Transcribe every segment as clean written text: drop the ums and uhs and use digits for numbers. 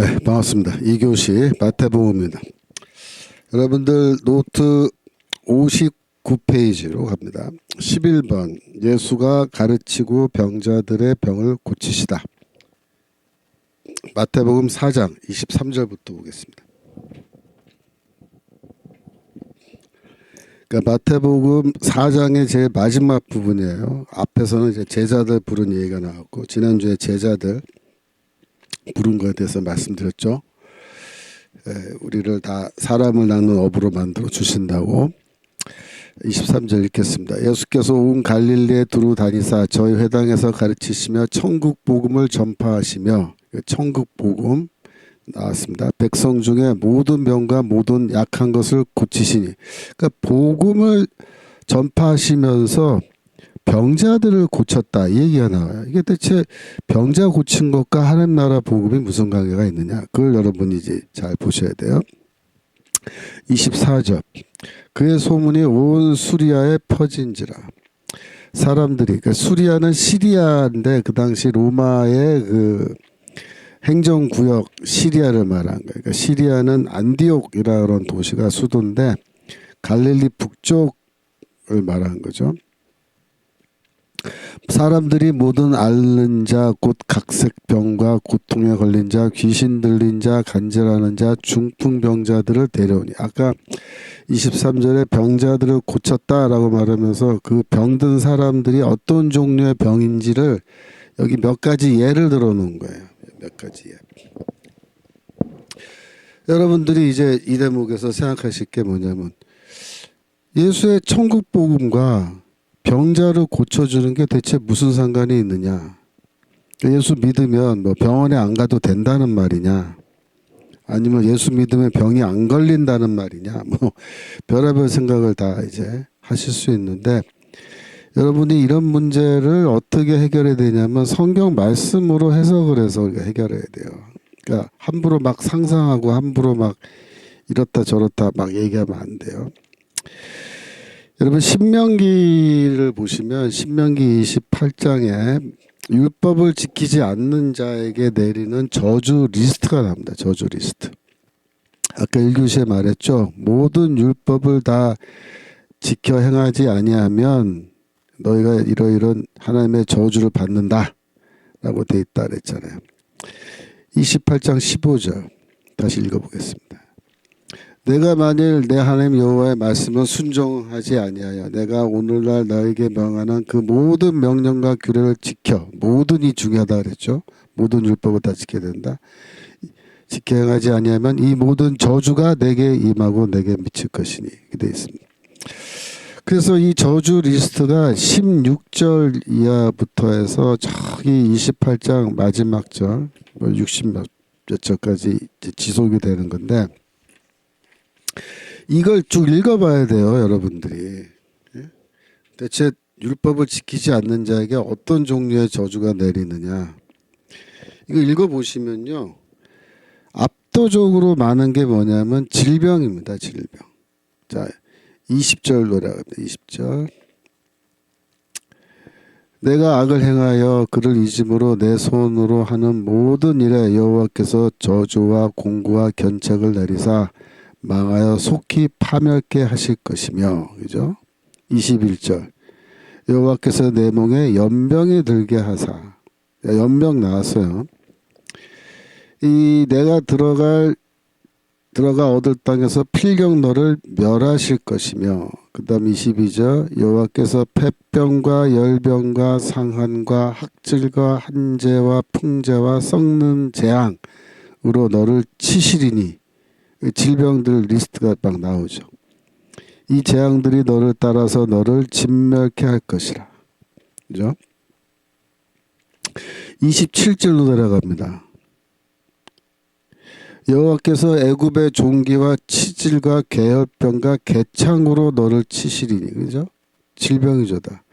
네, 반갑습니다. 2교시 마태복음입니다. 여러분들 노트 59페이지로 갑니다. 11번 예수가 가르치고 병자들의 병을 고치시다. 마태복음 4장 23절부터 보겠습니다. 그러니까 마태복음 4장의 제일 마지막 부분이에요. 앞에서는 이제 제자들 부른 얘기가 나왔고, 지난주에 제자들 부른 거에 대해서 말씀드렸죠. 우리를 다 사람을 낳는 어부로 만들어 주신다고. 23절 읽겠습니다. 예수께서 온 갈릴리에 두루 다니사 저희 회당에서 가르치시며 천국 복음을 전파하시며, 천국 복음 나왔습니다. 백성 중에 모든 병과 모든 약한 것을 고치시니, 그러니까 복음을 전파하시면서 병자들을 고쳤다, 이 얘기가 나와요. 이게 대체 병자 고친 것과 하나님 나라 복음이 무슨 관계가 있느냐, 그걸 여러분이 이제 잘 보셔야 돼요. 24절 그의 소문이 온 수리아에 퍼진지라. 사람들이, 그러니까 수리아는 시리아인데 그 당시 로마의 그 행정구역 시리아를 말한 거예요. 그러니까 시리아는 안디옥이라는 그런 도시가 수도인데 갈릴리 북쪽을 말한 거죠. 사람들이 모든 앓는 자, 곧 각색병과 고통에 걸린 자, 귀신 들린 자, 간절하는 자, 중풍병자들을 데려오니. 아까 23절에 병자들을 고쳤다라고 말하면서 그 병든 사람들이 어떤 종류의 병인지를 여기 몇 가지 예를 들어 놓은 거예요. 몇 가지 예. 여러분들이 이제 이 대목에서 생각하실 게 뭐냐면, 예수의 천국 복음과 병자를 고쳐주는 게 대체 무슨 상관이 있느냐. 예수 믿으면 뭐 병원에 안 가도 된다는 말이냐, 아니면 예수 믿으면 병이 안 걸린다는 말이냐, 뭐 별의별 생각을 다 이제 하실 수 있는데, 여러분이 이런 문제를 어떻게 해결해야 되냐면 성경 말씀으로 해석을 해서 해결해야 돼요. 그러니까 함부로 막 상상하고 함부로 막 이렇다 저렇다 막 얘기하면 안 돼요. 여러분 신명기를 보시면 신명기 28장에 율법을 지키지 않는 자에게 내리는 저주 리스트가 나옵니다. 저주 리스트. 아까 1교시에 말했죠. 모든 율법을 다 지켜 행하지 아니하면 너희가 이러이런 하나님의 저주를 받는다 라고 돼 있다 그랬잖아요. 28장 15절 다시 읽어보겠습니다. 내가 만일 내 하나님 여호와의 말씀을 순종하지 아니하여 내가 오늘날 너에게 명하는 그 모든 명령과 규례를 지켜, 모든이 중요하다 그랬죠. 모든 율법을 다 지켜야 된다. 지켜 행하지 아니하면 이 모든 저주가 내게 임하고 내게 미칠 것이니, 이렇게 되어 있습니다. 그래서 이 저주 리스트가 16절 이하부터 해서 저기 28장 마지막 절, 60몇 절까지 지속이 되는 건데, 이걸 쭉 읽어봐야 돼요, 여러분들이. 대체 율법을 지키지 않는 자에게 어떤 종류의 저주가 내리느냐. 이거 읽어보시면요, 압도적으로 많은 게 뭐냐면 질병입니다. 질병. 자, 20절 노래합니다. 20절. 내가 악을 행하여 그를 잊음으로 내 손으로 하는 모든 일에 여호와께서 저주와 공고와 견책을 내리사 망하여 속히 파멸케 하실 것이며, 그죠? 21절. 여호와께서 내 몸에 연병이 들게 하사. 연병 나왔어요. 이 내가 들어가 얻을 땅에서 필경 너를 멸하실 것이며, 그 다음 22절. 여호와께서 폐병과 열병과 상한과 학질과 한재와 풍재와 썩는 재앙으로 너를 치시리니. 질병들 리스트가 막 나오죠. 이 재앙들이 너를 따라서 너를 진멸케 할 것이라. 그죠? 27절로 내려갑니다. 여호와께서 애굽의 종기와 치질과 계열병과 개창으로 너를 치시리니. 그죠? 질병이죠다.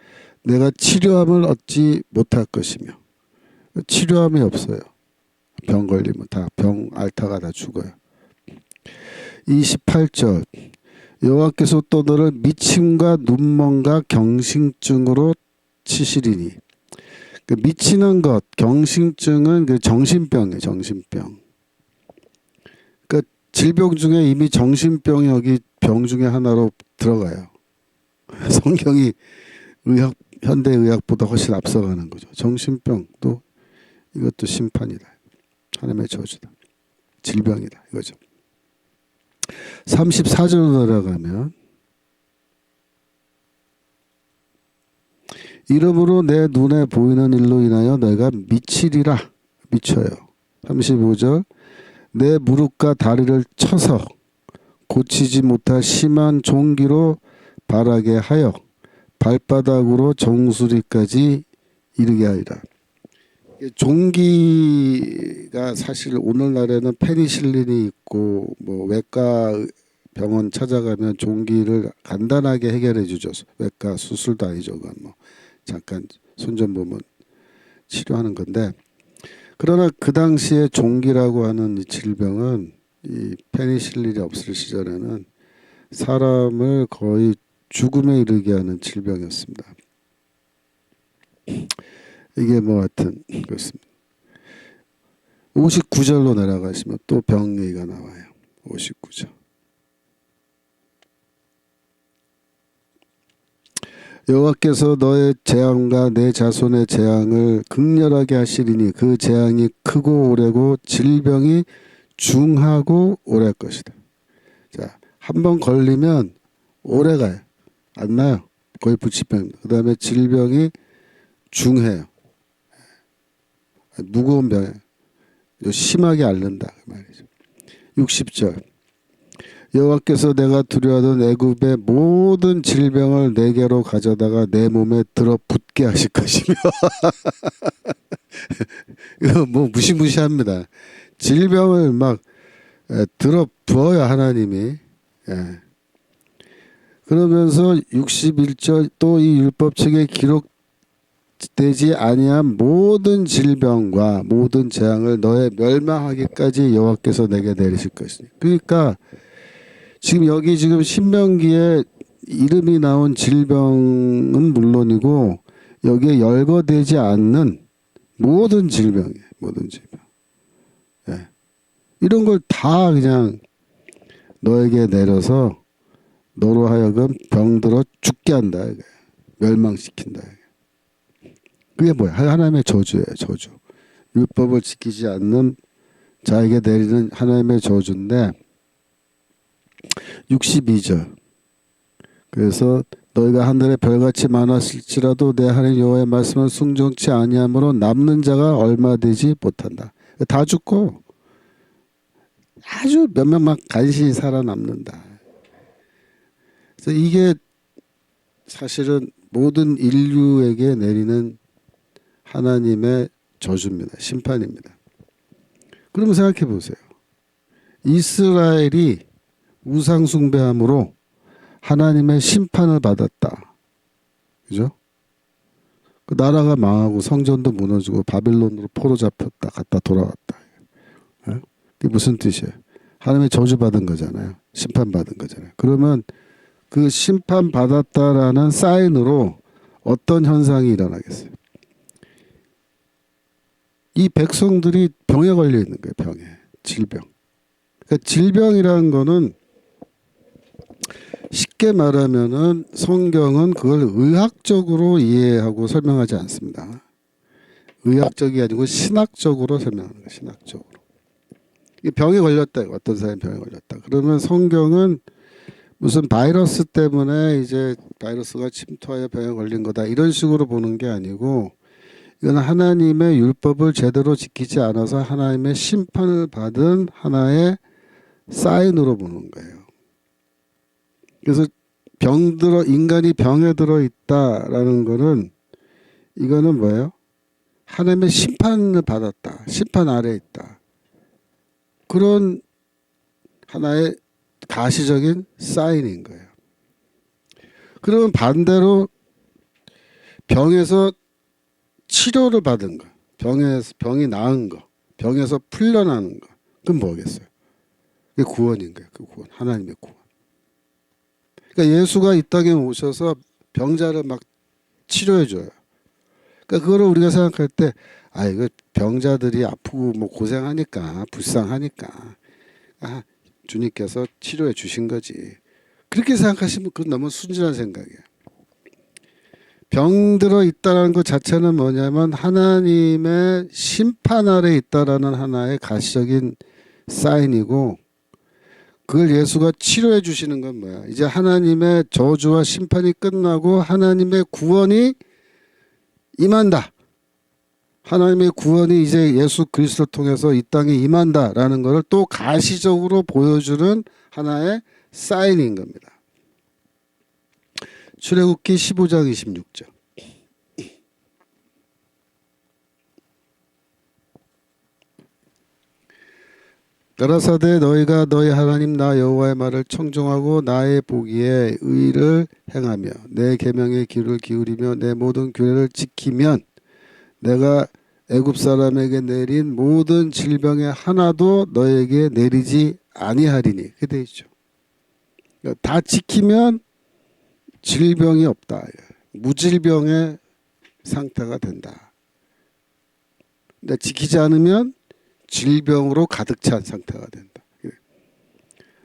내가 치료함을 얻지 못할 것이며. 치료함이 없어요. 병 걸리면 다 병 앓다가 다 죽어요. 28절. 여호와께서 또 너를 미침과 눈먼과 경신증으로 치시리니. 그 미치는 것, 경신증은 그 정신병이에요. 정신병. 질병 중에 이미 정신병이 여기 병 중에 하나로 들어가요. 성경이 현대 의학보다 훨씬 앞서가는 거죠. 정신병도 이것도 심판이다. 하나님의 저주다. 질병이다. 이거죠. 34절로 내려가면 이러므로 내 눈에 보이는 일로 인하여 내가 미치리라. 미쳐요. 35절 내 무릎과 다리를 쳐서 고치지 못할 심한 종기로 바라게 하여 발바닥으로 정수리까지 이르게 하리라. 종기가 사실 오늘날에는 페니실린이 있고 뭐 외과 병원 찾아가면 종기를 간단하게 해결해 주죠. 외과 수술도 아니죠. 그건 뭐 잠깐 손 좀 보면 치료하는 건데, 그러나 그 당시에 종기라고 하는 이 질병은 이 페니실린이 없을 시절에는 사람을 거의 죽음에 이르게 하는 질병이었습니다. 이게 뭐 하여튼 그렇습니다. 59절로 내려가시면 또 병 얘기가 나와요. 59절. 여호와께서 너의 재앙과 내 자손의 재앙을 극렬하게 하시리니 그 재앙이 크고 오래고 질병이 중하고 오래 것이다. 자, 한번 걸리면 오래 가요. 안 나요. 거의 불치병입니다. 그 다음에 질병이 중해요. 무거운 병이에요. 심하게 앓는다 그 말이죠. 60절 여호와께서 내가 두려워하던 애굽의 모든 질병을 내게로 가져다가 내 몸에 들어붙게 하실 것이며 이거 뭐 무시무시합니다. 질병을 막 들어부어요 하나님이. 그러면서 61절 또 이 율법책에 기록되지 아니한 모든 질병과 모든 재앙을 너의 멸망하기까지 여호와께서 내게 내리실 것이니. 그러니까 지금 여기 지금 신명기에 이름이 나온 질병은 물론이고 여기에 열거되지 않는 모든 질병이에요. 모든 질병. 이런 걸 다 그냥 너에게 내려서 너로 하여금 병들어 죽게 한다. 멸망시킨다. 그게 뭐야? 하나님의 저주예요. 저주. 율법을 지키지 않는 자에게 내리는 하나님의 저주인데 62절 그래서 너희가 하늘에 별같이 많았을지라도 내 하나님 여호와의 말씀을 순종치 아니하므로 남는 자가 얼마 되지 못한다. 다 죽고 아주 몇 명만 간신히 살아남는다. 그래서 이게 사실은 모든 인류에게 내리는 하나님의 저주입니다. 심판입니다. 그러면 생각해 보세요. 이스라엘이 우상 숭배함으로 하나님의 심판을 받았다. 그죠? 그 나라가 망하고 성전도 무너지고 바빌론으로 포로 잡혔다 갔다 돌아왔다. 그게 무슨 뜻이에요? 하나님의 저주받은 거잖아요. 심판받은 거잖아요. 그러면 그 심판받았다라는 사인으로 어떤 현상이 일어나겠어요? 이 백성들이 병에 걸려 있는 거예요. 병에. 질병. 그러니까 질병이라는 거는 쉽게 말하면은 성경은 그걸 의학적으로 이해하고 설명하지 않습니다. 의학적이 아니고 신학적으로 설명하는 거예요. 신학적으로. 병에 걸렸다. 어떤 사람이 병에 걸렸다. 그러면 성경은 무슨 바이러스 때문에 이제 바이러스가 침투하여 병에 걸린 거다. 이런 식으로 보는 게 아니고 이건 하나님의 율법을 제대로 지키지 않아서 하나님의 심판을 받은 하나의 사인으로 보는 거예요. 그래서 인간이 병에 들어 있다라는 거는 이거는 뭐예요? 하나님의 심판을 받았다. 심판 아래에 있다. 그런 하나의 가시적인 사인인 거예요. 그러면 반대로 병에서 치료를 받은 거, 병이 나은 거, 병에서 풀려나는 거, 그건 뭐겠어요? 그게 구원인 거예요. 그 구원, 하나님의 구원. 그러니까 예수가 이 땅에 오셔서 병자를 막 치료해줘요. 그러니까 그거를 우리가 생각할 때, 이거 병자들이 아프고 뭐 고생하니까, 불쌍하니까, 주님께서 치료해 주신 거지. 그렇게 생각하시면 그건 너무 순진한 생각이에요. 병들어 있다는 것 자체는 뭐냐면 하나님의 심판 아래 있다라는 하나의 가시적인 사인이고, 그걸 예수가 치료해 주시는 건 뭐야? 이제 하나님의 저주와 심판이 끝나고 하나님의 구원이 임한다. 하나님의 구원이 이제 예수 그리스도를 통해서 이 땅에 임한다라는 것을 또 가시적으로 보여주는 하나의 사인인 겁니다. 출애굽기 15장 26절. 가라사대 너희가 너희 하나님 나 여호와의 말을 청종하고 나의 보기에 의를 행하며 내 계명의 귀를 기울이며 내 모든 규례를 지키면 내가 애굽 사람에게 내린 모든 질병의 하나도 너에게 내리지 아니하리니. 그게 돼 있죠. 그러니까 다 지키면 질병이 없다. 무질병의 상태가 된다. 근데 지키지 않으면 질병으로 가득 찬 상태가 된다.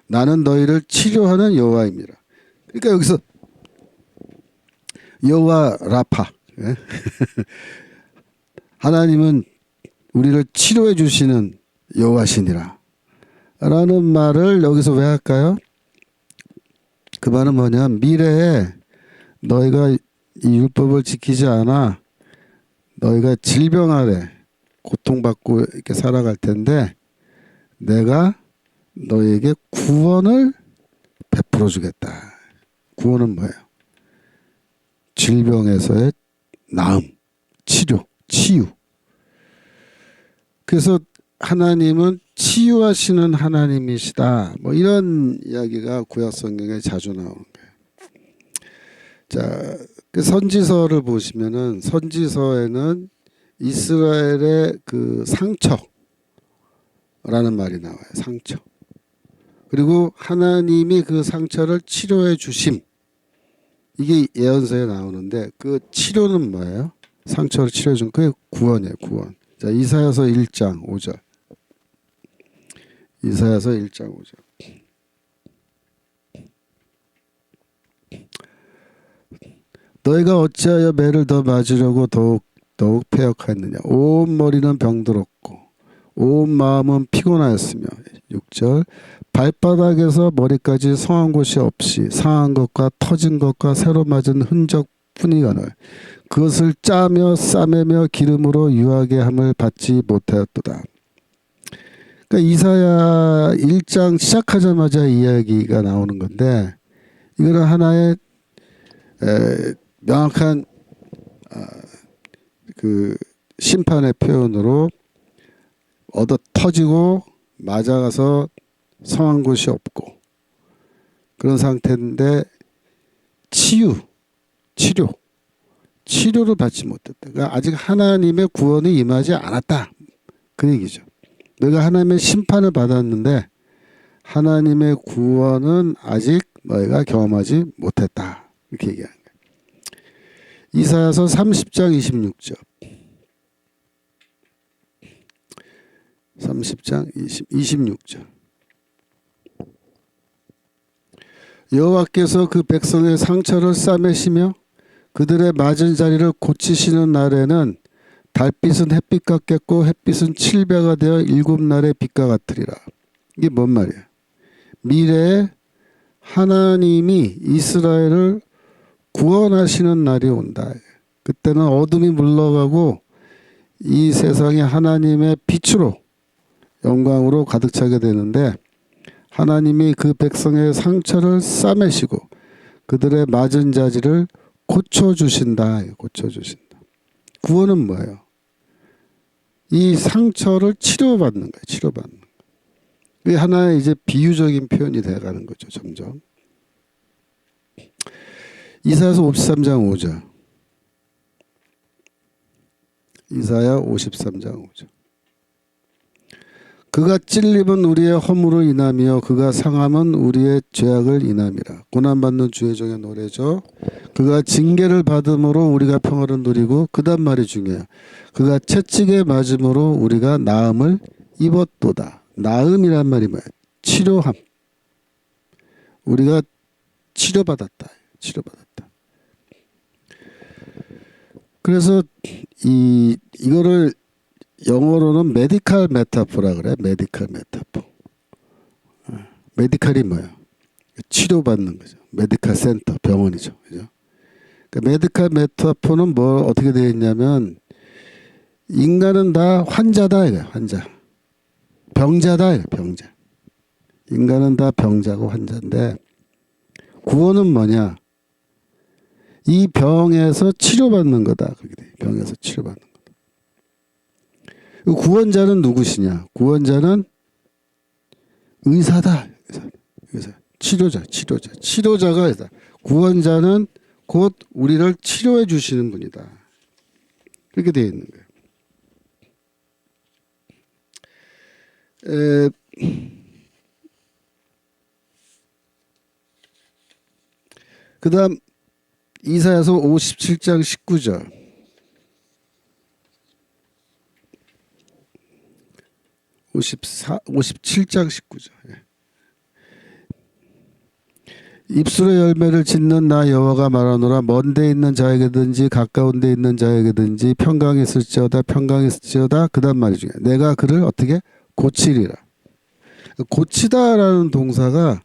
나는 너희를 치료하는 여호와입니다. 그러니까 여기서 여호와 라파, 하나님은 우리를 치료해 주시는 여호와시니라 라는 말을 여기서 왜 할까요? 그 말은 뭐냐, 미래에 너희가 이 율법을 지키지 않아 너희가 질병 아래 고통받고 이렇게 살아갈 텐데 내가 너희에게 구원을 베풀어 주겠다. 구원은 뭐예요? 질병에서의 나음, 치료, 치유. 그래서 하나님은 치유하시는 하나님이시다. 뭐 이런 이야기가 구약 성경에 자주 나오는 거예요. 자, 그 선지서를 보시면은 선지서에는 이스라엘의 그 상처라는 말이 나와요. 상처. 그리고 하나님이 그 상처를 치료해 주심. 이게 예언서에 나오는데 그 치료는 뭐예요? 상처를 치료해 준 그게 구원이에요. 구원. 자, 이사야서 1장 5절. 이사야서 1장 5절. 너희가 어찌하여 매를 더 맞으려고 더욱 패역하였느냐. 온 머리는 병들었고 온 마음은 피곤하였으며. 6절. 발바닥에서 머리까지 성한 곳이 없이 상한 것과 터진 것과 새로 맞은 흔적뿐이거늘 그것을 짜며 싸매며 기름으로 유하게 함을 받지 못하였도다. 그러니까 이사야 1장 시작하자마자 이야기가 나오는 건데 이거는 하나의 명확한 그 심판의 표현으로 얻어 터지고 맞아가서 성한 곳이 없고 그런 상태인데 치료를 받지 못했다. 그러니까 아직 하나님의 구원이 임하지 않았다. 그 얘기죠. 너희가 하나님의 심판을 받았는데 하나님의 구원은 아직 너희가 경험하지 못했다. 이렇게 얘기하는 거예요. 이사야서 30장 26절. 30장 26절. 여호와께서 그 백성의 상처를 싸매시며 그들의 맞은 자리를 고치시는 날에는 달빛은 햇빛 같겠고 햇빛은 7배가 되어 7날의 빛과 같으리라. 이게 뭔 말이에요? 미래에 하나님이 이스라엘을 구원하시는 날이 온다. 그때는 어둠이 물러가고 이 세상이 하나님의 빛으로 영광으로 가득 차게 되는데 하나님이 그 백성의 상처를 싸매시고 그들의 맞은 자지를 고쳐주신다. 고쳐주신다. 구원은 뭐예요? 이 상처를 치료받는 거예요. 치료받는 거예요. 이게 하나의 이제 비유적인 표현이 돼가는 거죠. 점점. 이사야서 53장 5절. 이사야 53장 5절. 그가 찔림은 우리의 허물을 인하며 그가 상함은 우리의 죄악을 인함이라. 고난받는 주의 종의 노래죠. 그가 징계를 받음으로 우리가 평화를 누리고 그 다음 말이 중요해요. 그가 채찍에 맞음으로 우리가 나음을 입었도다. 나음이란 말이 뭐예요? 치료함. 우리가 치료받았다. 치료받았다. 그래서 이거를 영어로는 메디칼 메타포라 그래. 메디칼 메타포. 메디칼이 뭐예요? 치료받는 거죠. 메디칼 센터, 병원이죠. 그죠? 그러니까 메디칼 메타포는 뭐 어떻게 되어 있냐면 인간은 다 환자다 이거야. 환자. 병자다 이거야. 병자. 인간은 다 병자고 환자인데 구원은 뭐냐? 이 병에서 치료받는 거다. 그렇게 돼. 병에서 치료받는 거다. 구원자는 누구시냐? 구원자는 의사다. 의사. 치료자가 의사. 구원자는 곧 우리를 치료해 주시는 분이다. 그렇게 되어 있는 거예요. 그 다음 이사야서 57장 19절. 57장 19절. 입술의 열매를 짓는 나 여호와가 말하노라. 먼데 있는 자에게든지 가까운 데 있는 자에게든지 평강이 있을지어다. 평강이 있을지어다. 그 다음 말이 중요해. 내가 그를 어떻게 고치리라. 고치다라는 동사가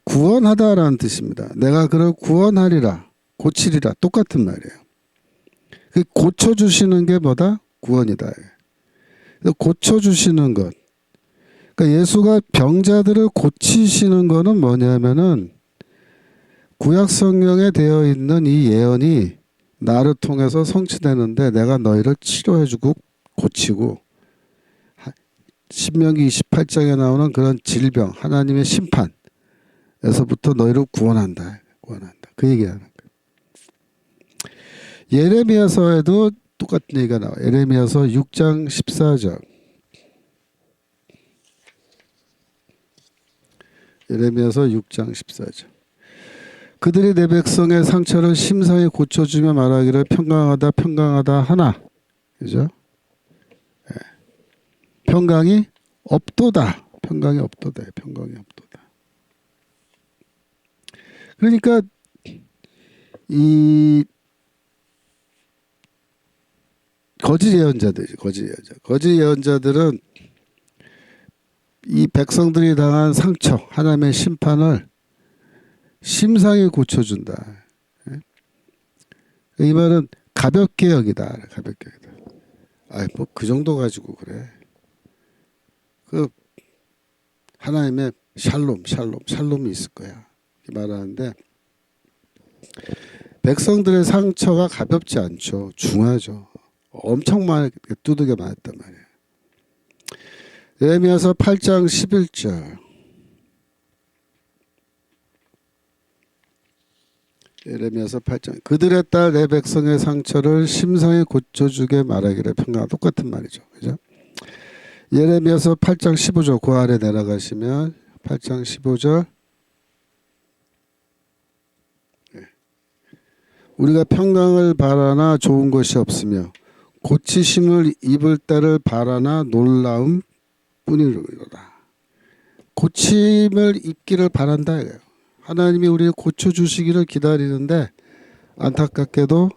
구원하다라는 뜻입니다. 내가 그를 구원하리라. 고치리라. 똑같은 말이에요. 그 고쳐주시는 게 뭐다? 구원이다. 고쳐주시는 것. 그러니까 예수가 병자들을 고치시는 거는 뭐냐면은 구약 성경에 되어 있는 이 예언이 나를 통해서 성취되는데 내가 너희를 치료해주고 고치고 신명기 28장에 나오는 그런 질병, 하나님의 심판에서부터 너희를 구원한다. 구원한다. 그 얘기하는 거예요. 예레미야서에도 똑같은 얘기가 나와요. 예레미야서 6장 14절. 예레미야서 6장 14절. 그들이 내 백성의 상처를 심사히 고쳐주며 말하기를 평강하다 평강하다 하나. 그죠? 네. 평강이 없도다. 평강이 없도다. 평강이 없도다. 그러니까 이 거짓 예언자들이죠. 거짓 예언자들은 이 백성들이 당한 상처, 하나님의 심판을 심상히 고쳐준다. 이 말은 가볍게 여기다. 가볍게 여기다. 뭐 그 정도 가지고 그래. 그 하나님의 샬롬이 있을 거야. 이렇게 말하는데 백성들의 상처가 가볍지 않죠. 중하죠. 엄청 많이 두들겨 맞았단 말이에요. 예레미야서 8장 11절. 예레미야서 8장. 그들의 딸 내 백성의 상처를 심상히 고쳐주게 말하기를 평강. 똑같은 말이죠. 그죠? 예레미야서 8장 15절. 그 아래 내려가시면 8장 15절. 우리가 평강을 바라나 좋은 것이 없으며 고치심을 입을 때를 바라나 놀라움 뿐이로다. 고침을 입기를 바란다. 하나님이 우리를 고쳐주시기를 기다리는데 안타깝게도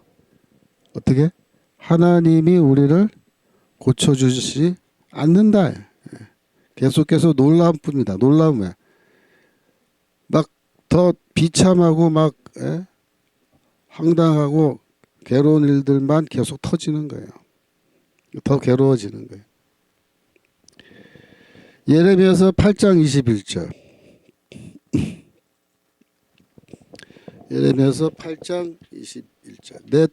어떻게? 하나님이 우리를 고쳐주시지 않는다. 계속해서 놀라움뿐이다. 놀라움이야. 막 더 비참하고 막 황당하고 괴로운 일들만 계속 터지는 거예요. 더 괴로워지는 거예요. 예레미야서 8장 21절. 예레미야서 8장 21절. 내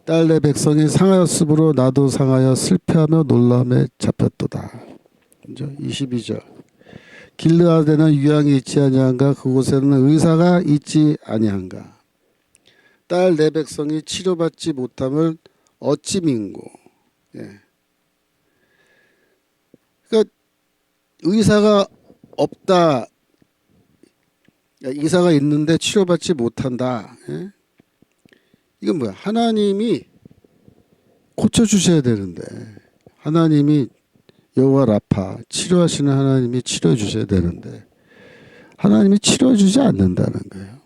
딸 내 백성이 상하였으므로 나도 상하여 슬퍼하며 놀라움에 잡혔도다. 22절. 길르앗에는 유향이 있지 아니한가? 그곳에는 의사가 있지 아니한가? 딸 내 백성이 치료받지 못함을 어찌 민고. 그러니까 의사가 없다. 의사가 있는데 치료받지 못한다. 이건 뭐야? 하나님이 고쳐주셔야 되는데 하나님이 여호와 라파 치료하시는 하나님이 치료해 주셔야 되는데 하나님이 치료해주지 않는다는 거예요.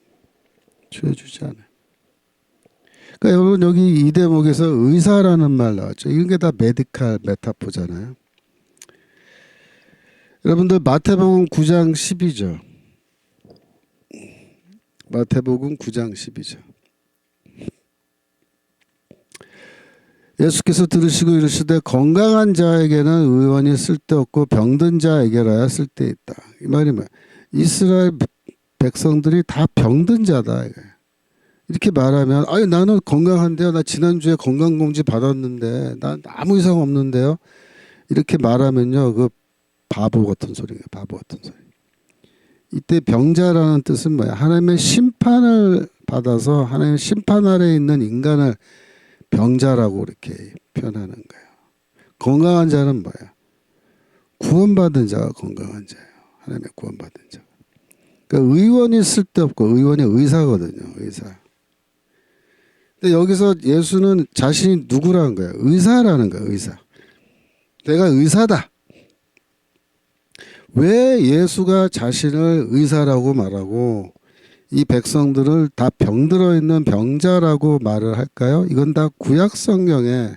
치료해주지 않아요. 그러니까 여러분 여기 이 대목에서 의사라는 말 나왔죠. 이런 게 다 메디칼 메타포잖아요. 여러분들 마태복음 9장 10이죠. 마태복음 9장 10이죠. 예수께서 들으시고 이르시되 건강한 자에게는 의원이 쓸데없고 병든 자에게라야 쓸데있다. 이 말이 뭐야? 이스라엘 백성들이 다 병든 자다. 이렇게 말하면 아니 나는 건강한데요. 나 지난주에 건강검진 받았는데 난 아무 이상 없는데요. 이렇게 말하면요. 그 바보 같은 소리예요. 바보 같은 소리. 이때 병자라는 뜻은 뭐야? 하나님의 심판을 받아서 하나님의 심판 아래에 있는 인간을 병자라고 이렇게 표현하는 거예요. 건강한 자는 뭐야? 구원받은 자가 건강한 자예요. 하나님의 구원받은 자. 그러니까 의원이 쓸데없고 의원이 의사거든요. 의사. 근데 여기서 예수는 자신이 누구라는 거예요? 의사라는 거예요. 의사. 내가 의사다. 왜 예수가 자신을 의사라고 말하고 이 백성들을 다 병들어 있는 병자라고 말을 할까요? 이건 다 구약 성경에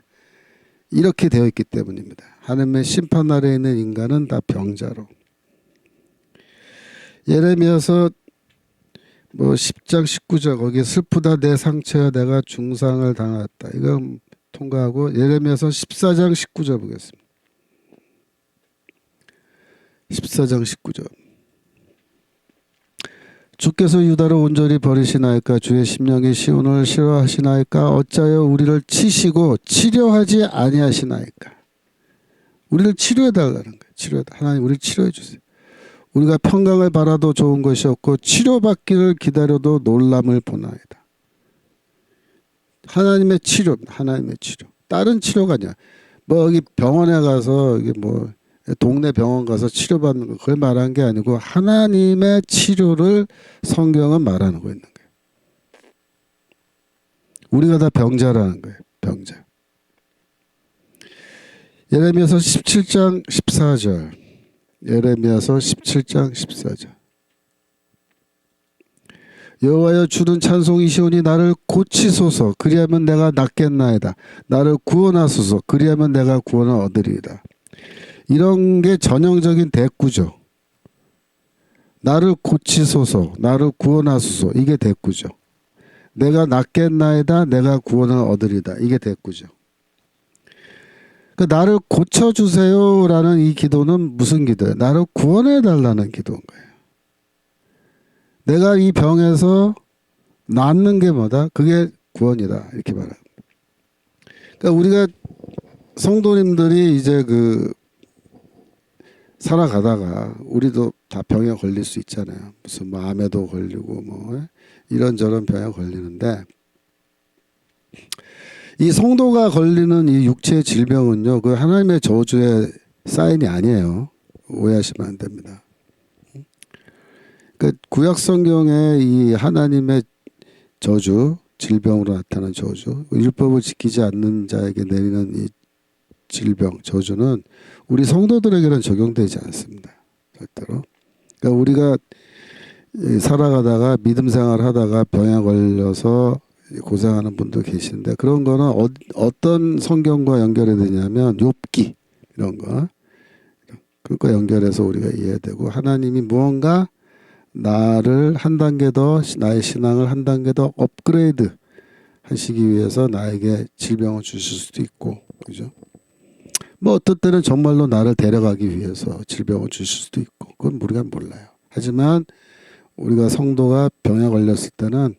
이렇게 되어 있기 때문입니다. 하나님의 심판 아래에 있는 인간은 다 병자로. 예레미야서 10장 19절 거기 슬프다 내 상처야 내가 중상을 당했다. 이건 통과하고 예레미야서 14장 19절 보겠습니다. 14장 19절 주께서 유다를 온전히 버리시나이까 주의 심령이 시온을 싫어하시나이까 어찌하여 우리를 치시고 치료하지 아니하시나이까. 우리를 치료해달라는 거예요. 치료해달라. 하나님 우리를 치료해 주세요. 우리가 평강을 바라도 좋은 것이 없고 치료받기를 기다려도 놀람을 보나이다. 하나님의 치료, 하나님의 치료. 다른 치료가 아니야. 여기 병원에 가서 이게 동네 병원 가서 치료받는 거 그걸 말한 게 아니고 하나님의 치료를 성경은 말하는 거 있는 거예요. 우리가 다 병자라는 거예요. 병자. 예레미야서 17장 14절. 예레미야서 17장 14절. 여호와여 주는 찬송이시오니 나를 고치소서 그리하면 내가 낫겠나이다. 나를 구원하소서 그리하면 내가 구원을 얻으리이다. 이런 게 전형적인 대꾸죠. 나를 고치소서 나를 구원하소서 이게 대꾸죠. 내가 낫겠나이다. 내가 구원을 얻으리다. 이게 대꾸죠. 나를 고쳐주세요라는 이 기도는 무슨 기도예요? 나를 구원해달라는 기도인 거예요. 내가 이 병에서 낫는 게 뭐다? 그게 구원이다. 이렇게 말합니다. 그러니까 우리가 성도님들이 이제 살아가다가 우리도 다 병에 걸릴 수 있잖아요. 무슨 암에도 걸리고 이런저런 병에 걸리는데 이 성도가 걸리는 이 육체의 질병은요, 그 하나님의 저주의 사인이 아니에요. 오해하시면 안 됩니다. 그 구약 성경에 이 하나님의 저주, 질병으로 나타난 저주, 율법을 지키지 않는 자에게 내리는 이 질병, 저주는 우리 성도들에게는 적용되지 않습니다. 절대로. 그러니까 우리가 살아가다가 믿음 생활하다가 병에 걸려서 고생하는 분도 계시는데 그런 거는 어떤 성경과 연결이 되냐면 욥기 이런 거 그것과 연결해서 우리가 이해되고 하나님이 무언가 나를 한 단계 더 나의 신앙을 한 단계 더 업그레이드 하시기 위해서 나에게 질병을 주실 수도 있고 그죠? 어떤 때는 정말로 나를 데려가기 위해서 질병을 주실 수도 있고 그건 우리가 몰라요. 하지만 우리가 성도가 병에 걸렸을 때는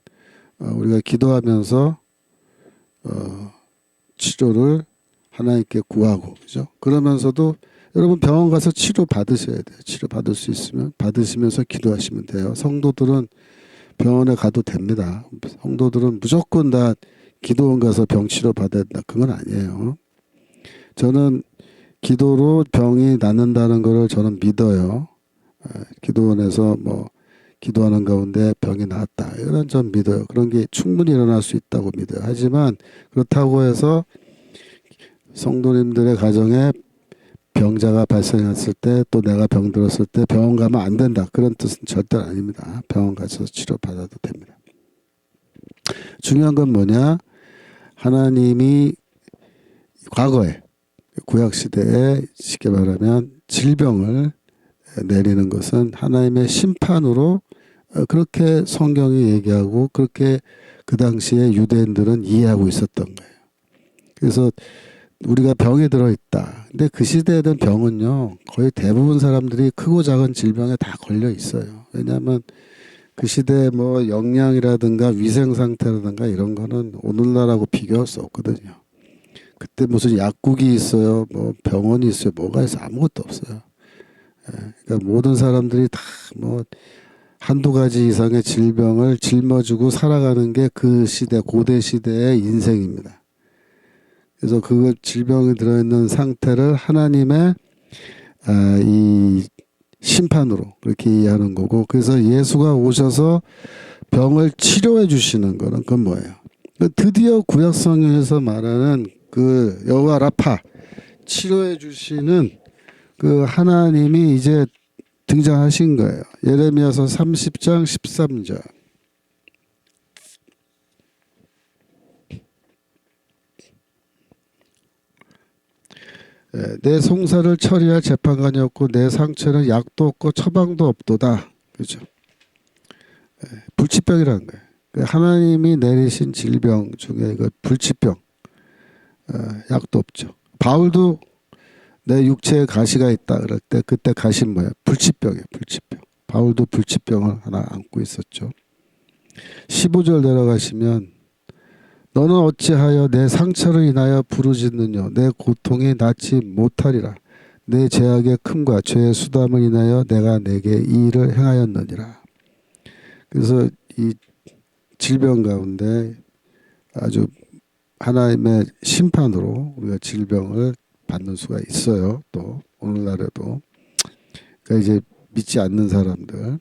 우리가 기도하면서 치료를 하나님께 구하고 그죠? 그러면서도 여러분 병원 가서 치료 받으셔야 돼요. 치료 받을 수 있으면 받으시면서 기도하시면 돼요. 성도들은 병원에 가도 됩니다. 성도들은 무조건 다 기도원 가서 병 치료 받아야 된다. 그건 아니에요. 저는 기도로 병이 낫는다는 것을 저는 믿어요. 기도원에서 기도하는 가운데 병이 나았다. 이런 전 믿어요. 그런 게 충분히 일어날 수 있다고 믿어요. 하지만 그렇다고 해서 성도님들의 가정에 병자가 발생했을 때 또 내가 병들었을 때 병원 가면 안 된다. 그런 뜻은 절대 아닙니다. 병원 가서 치료받아도 됩니다. 중요한 건 뭐냐? 하나님이 과거에 구약시대에 쉽게 말하면 질병을 내리는 것은 하나님의 심판으로 그렇게 성경이 얘기하고 그렇게 그 당시에 유대인들은 이해하고 있었던 거예요. 그래서 우리가 병에 들어있다. 근데 그 시대에는 병은요, 거의 대부분 사람들이 크고 작은 질병에 다 걸려 있어요. 왜냐하면 그 시대에 뭐 영양이라든가 위생 상태라든가 이런 거는 오늘날하고 비교할 수 없거든요. 그때 무슨 약국이 있어요, 뭐 병원이 있어요, 뭐가 있어요, 아무것도 없어요. 그러니까 모든 사람들이 다 뭐 한두 가지 이상의 질병을 짊어지고 살아가는 게 그 시대, 고대 시대의 인생입니다. 그래서 그 질병이 들어있는 상태를 하나님의 이 심판으로 그렇게 이해하는 거고, 그래서 예수가 오셔서 병을 치료해 주시는 거는 그건 뭐예요? 드디어 구약 성경에서 말하는 그 여호와 라파, 치료해 주시는 그 하나님이 이제 등장하신 거예요. 예레미야서 30장 13절. 내 송사를 처리할 재판관이 없고 내 상처는 약도 없고 처방도 없도다. 그죠? 불치병이라는 거예요. 하나님이 내리신 질병 중에 그 불치병, 약도 없죠. 바울도 내 육체에 가시가 있다 그럴 때 그때 가신 뭐야? 불치병이에요. 불치병. 바울도 불치병을 하나 안고 있었죠. 15절 내려가시면 너는 어찌하여 내 상처를 인하여 부르짖느냐? 내 고통이 낫지 못하리라. 내 죄악의 큼과 죄의 수담을 인하여 내가 내게 이 일을 행하였느니라. 그래서 이 질병 가운데 아주 하나님의 심판으로 우리가 질병을 받는 수가 있어요. 또 오늘날에도. 그러니까 이제 믿지 않는 사람들.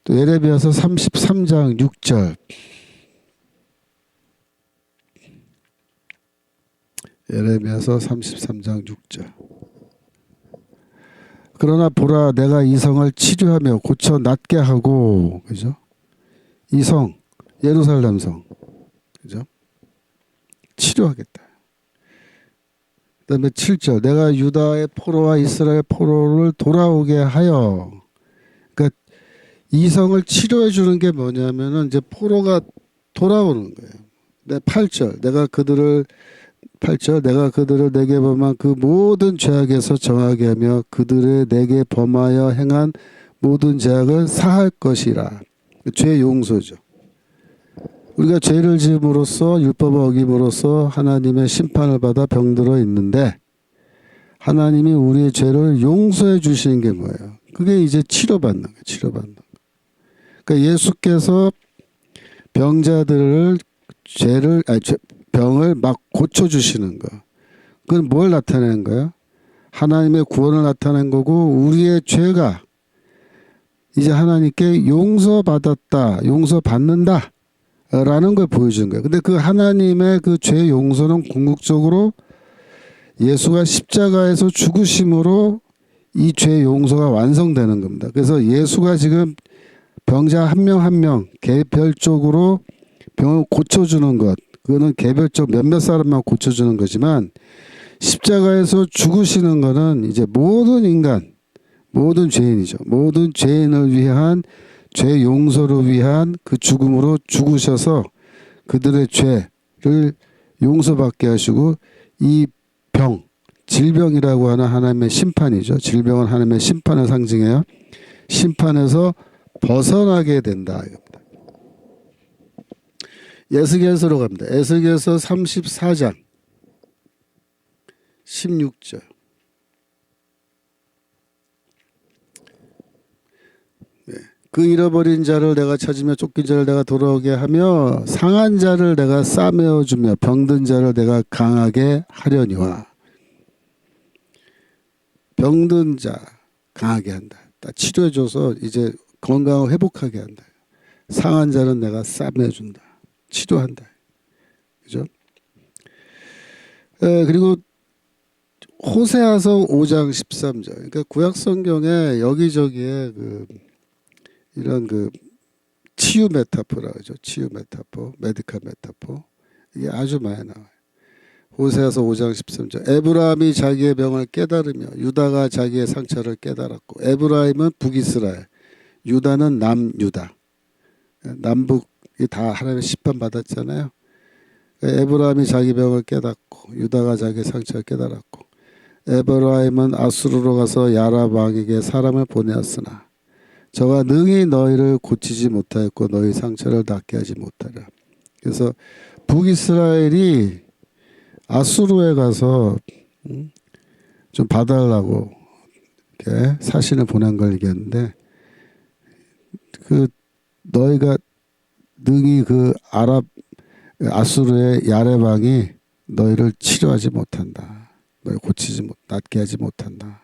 또 예레미야서 33장 6절. 예레미야서 33장 6절. 그러나 보라, 내가 이 성을 치료하며 고쳐 낫게 하고, 그죠? 이 성, 예루살렘 성, 그죠? 치료하겠다. 그다음에 7절, 내가 유다의 포로와 이스라엘 포로를 돌아오게 하여, 그러니까 이 성을 치료해 주는 게 뭐냐면은 이제 포로가 돌아오는 거예요. 8절, 내가 그들을 내게 범한 그 모든 죄악에서 정하게 하며 그들의 내게 범하여 행한 모든 죄악을 사할 것이라. 죄 용서죠. 우리가 죄를 지음으로써 율법을 어김으로써 하나님의 심판을 받아 병들어 있는데 하나님이 우리의 죄를 용서해 주시는 게 뭐예요? 그게 이제 치료받는 거예요. 치료받는 거. 그러니까 예수께서 병자들을 병을 막 고쳐주시는 거. 그건 뭘 나타내는 거예요? 하나님의 구원을 나타낸 거고 우리의 죄가 이제 하나님께 용서받았다, 용서받는다 라는 걸 보여주는 거예요. 근데 그 하나님의 그 죄 용서는 궁극적으로 예수가 십자가에서 죽으심으로 이 죄 용서가 완성되는 겁니다. 그래서 예수가 지금 병자 한 명 한 명 개별적으로 병을 고쳐주는 것, 그거는 개별적 몇몇 사람만 고쳐주는 거지만 십자가에서 죽으시는 거는 이제 모든 인간, 모든 죄인이죠. 모든 죄인을 위한 죄 용서를 위한 그 죽음으로 죽으셔서 그들의 죄를 용서받게 하시고 이 병, 질병이라고 하는 하나님의 심판이죠. 질병은 하나님의 심판을 상징해요. 심판에서 벗어나게 된다. 에스겔서로 갑니다. 에스겔서 34장 16절. 그 잃어버린 자를 내가 찾으며 쫓긴 자를 내가 돌아오게 하며 상한 자를 내가 싸매어 주며 병든 자를 내가 강하게 하려니와. 병든 자 강하게 한다. 딱 치료해줘서 이제 건강을 회복하게 한다. 상한 자는 내가 싸매어 준다. 치료한다. 그죠? 그리고 호세아서 5장 13절. 그러니까 구약 성경에 여기저기에 이런 치유 메타포라 그러죠. 치유 메타포, 메디컬 메타포. 이게 아주 많이 나와요. 호세아서 5장 13절. 에브라임이 자기의 병을 깨달으며 유다가 자기의 상처를 깨달았고, 에브라임은 북이스라엘, 유다는 남유다. 남북이 다 하나님의 심판 받았잖아요. 에브라임이 자기 병을 깨닫고 유다가 자기 상처를 깨달았고, 에브라임은 아수르로 가서 야라 왕에게 사람을 보내었으나 저가 능히 너희를 고치지 못하였고 너희 상처를 낫게 하지 못하라. 그래서 북이스라엘이 아수르에 가서 좀 봐달라고 이렇게 사신을 보낸 걸 얘기했는데, 너희가 능히 아수르의 야레방이 너희를 치료하지 못한다. 너희 낫게 하지 못한다.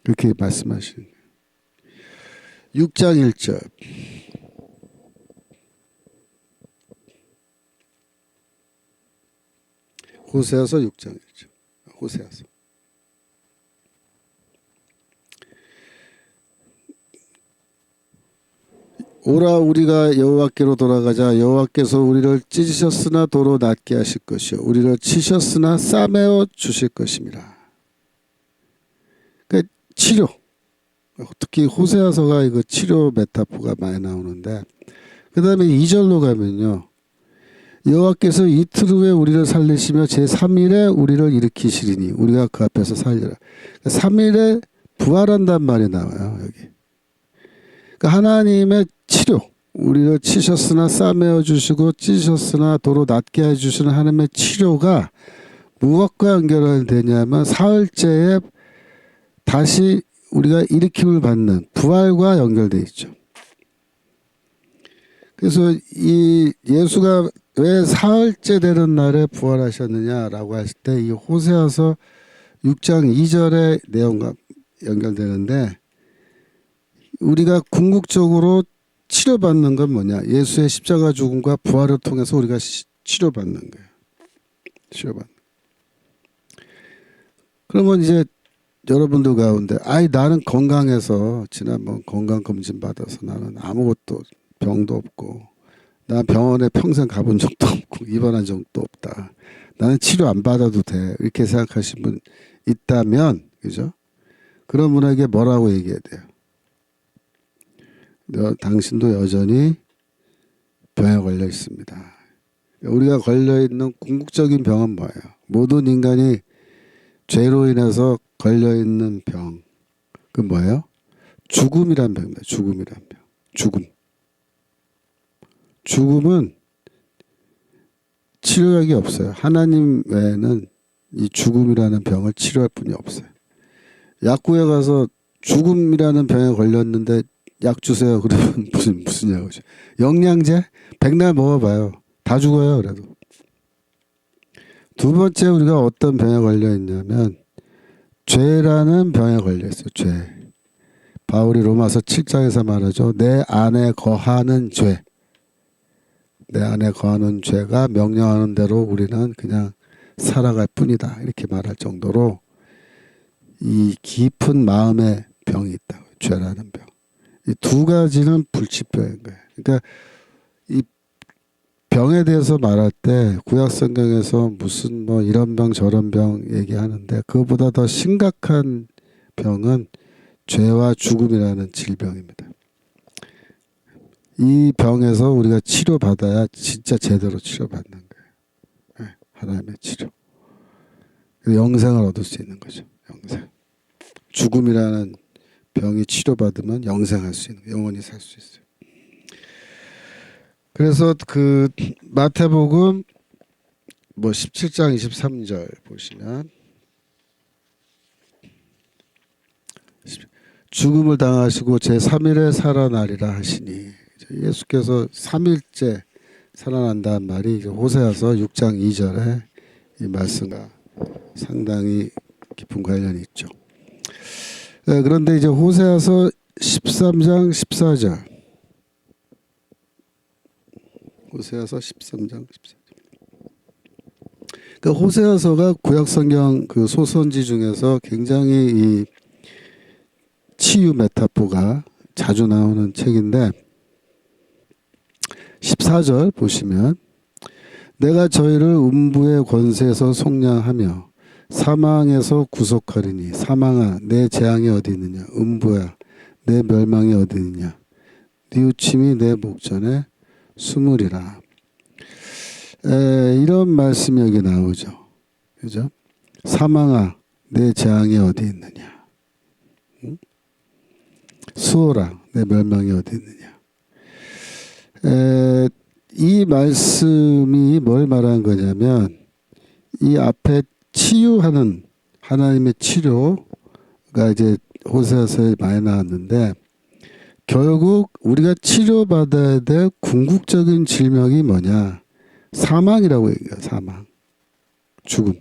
그렇게 말씀하시는 거예요. 6장 1절. 호세아서 6장 1절. 호세아서. 오라 우리가 여호와께로 돌아가자. 여호와께서 우리를 찢으셨으나 도로 낫게 하실 것이요 우리를 치셨으나 싸매어 주실 것입니다. 그러니까 치료. 특히 호세아서가 이거 치료 메타포가 많이 나오는데, 그 다음에 2절로 가면요. 여호와께서 이틀 후에 우리를 살리시며 제3일에 우리를 일으키시리니 우리가 그 앞에서 살리라. 3일에 부활한단 말이 나와요. 여기. 그러니까 하나님의 치료, 우리를 치셨으나 싸매어 주시고 찢으셨으나 도로 낫게 해주시는 하나님의 치료가 무엇과 연결되냐면 사흘째에 다시 우리가 일으킴을 받는 부활과 연결되어 있죠. 그래서 이 예수가 왜 사흘째 되는 날에 부활하셨느냐라고 했을 때 이 호세아서 6장 2절의 내용과 연결되는데, 우리가 궁극적으로 치료받는 건 뭐냐? 예수의 십자가 죽음과 부활을 통해서 우리가 치료받는 거예요. 치료받는. 그러면 이제 여러분들 가운데 나는 건강해서 지난번 건강검진 받아서 나는 아무것도 병도 없고 나 병원에 평생 가본 적도 없고 입원한 적도 없다. 나는 치료 안 받아도 돼. 이렇게 생각하신 분 있다면, 그죠? 그런 분에게 뭐라고 얘기해야 돼요? 당신도 여전히 병에 걸려 있습니다. 우리가 걸려 있는 궁극적인 병은 뭐예요? 모든 인간이 죄로 인해서 걸려 있는 병. 그 뭐예요? 죽음이란 병입니다. 죽음이란 병. 죽음은 치료약이 없어요. 하나님 외에는 이 죽음이라는 병을 치료할 분이 없어요. 약국에 가서 죽음이라는 병에 걸렸는데 약 주세요. 그러면 무슨 약이죠? 영양제? 백날 먹어봐요. 다 죽어요. 그래도. 두 번째, 우리가 어떤 병에 걸려 있냐면 죄라는 병에 걸려 있어요. 죄. 바울이 로마서 7장에서 말하죠. 내 안에 거하는 죄. 내 안에 거하는 죄가 명령하는 대로 우리는 그냥 살아갈 뿐이다. 이렇게 말할 정도로 이 깊은 마음의 병이 있다고. 죄라는 병. 이 두 가지는 불치병인 거예요. 그러니까 이 병에 대해서 말할 때 구약 성경에서 무슨 이런 병 저런 병 얘기하는데, 그거보다 더 심각한 병은 죄와 죽음이라는 질병입니다. 이 병에서 우리가 치료받아야 진짜 제대로 치료받는 거예요. 하나님의 치료. 영생을 얻을 수 있는 거죠. 영생. 죽음이라는 병이 치료받으면 영생할 수 있는, 영원히 살 수 있어요. 그래서 마태복음 17장 23절 보시면 죽음을 당하시고 제3일에 살아나리라 하시니, 예수께서 3일째 살아난다는 말이 호세아서 6장 2절에 이 말씀과 상당히 깊은 관련이 있죠. 그런데 이제 호세아서 13장 14절. 호세아서 13장 14절. 그러니까 호세아서가 구약성경 그 소선지 중에서 굉장히 이 치유 메타포가 자주 나오는 책인데 14절 보시면 내가 저희를 음부의 권세에서 속량하며 사망에서 구속하리니 사망아 내 재앙이 어디 있느냐 음부야 내 멸망이 어디 있느냐 뉘우침이 내 목전에 숨으리라. 이런 말씀이 여기 나오죠. 그죠? 사망아 내 재앙이 어디 있느냐 응? 수호라 내 멸망이 어디 있느냐. 이 말씀이 뭘 말하는 거냐면 이 앞에 치유하는 하나님의 치료가 이제 호세아서에 많이 나왔는데 결국 우리가 치료받아야 될 궁극적인 질병이 뭐냐 사망이라고 얘기해요. 사망 죽음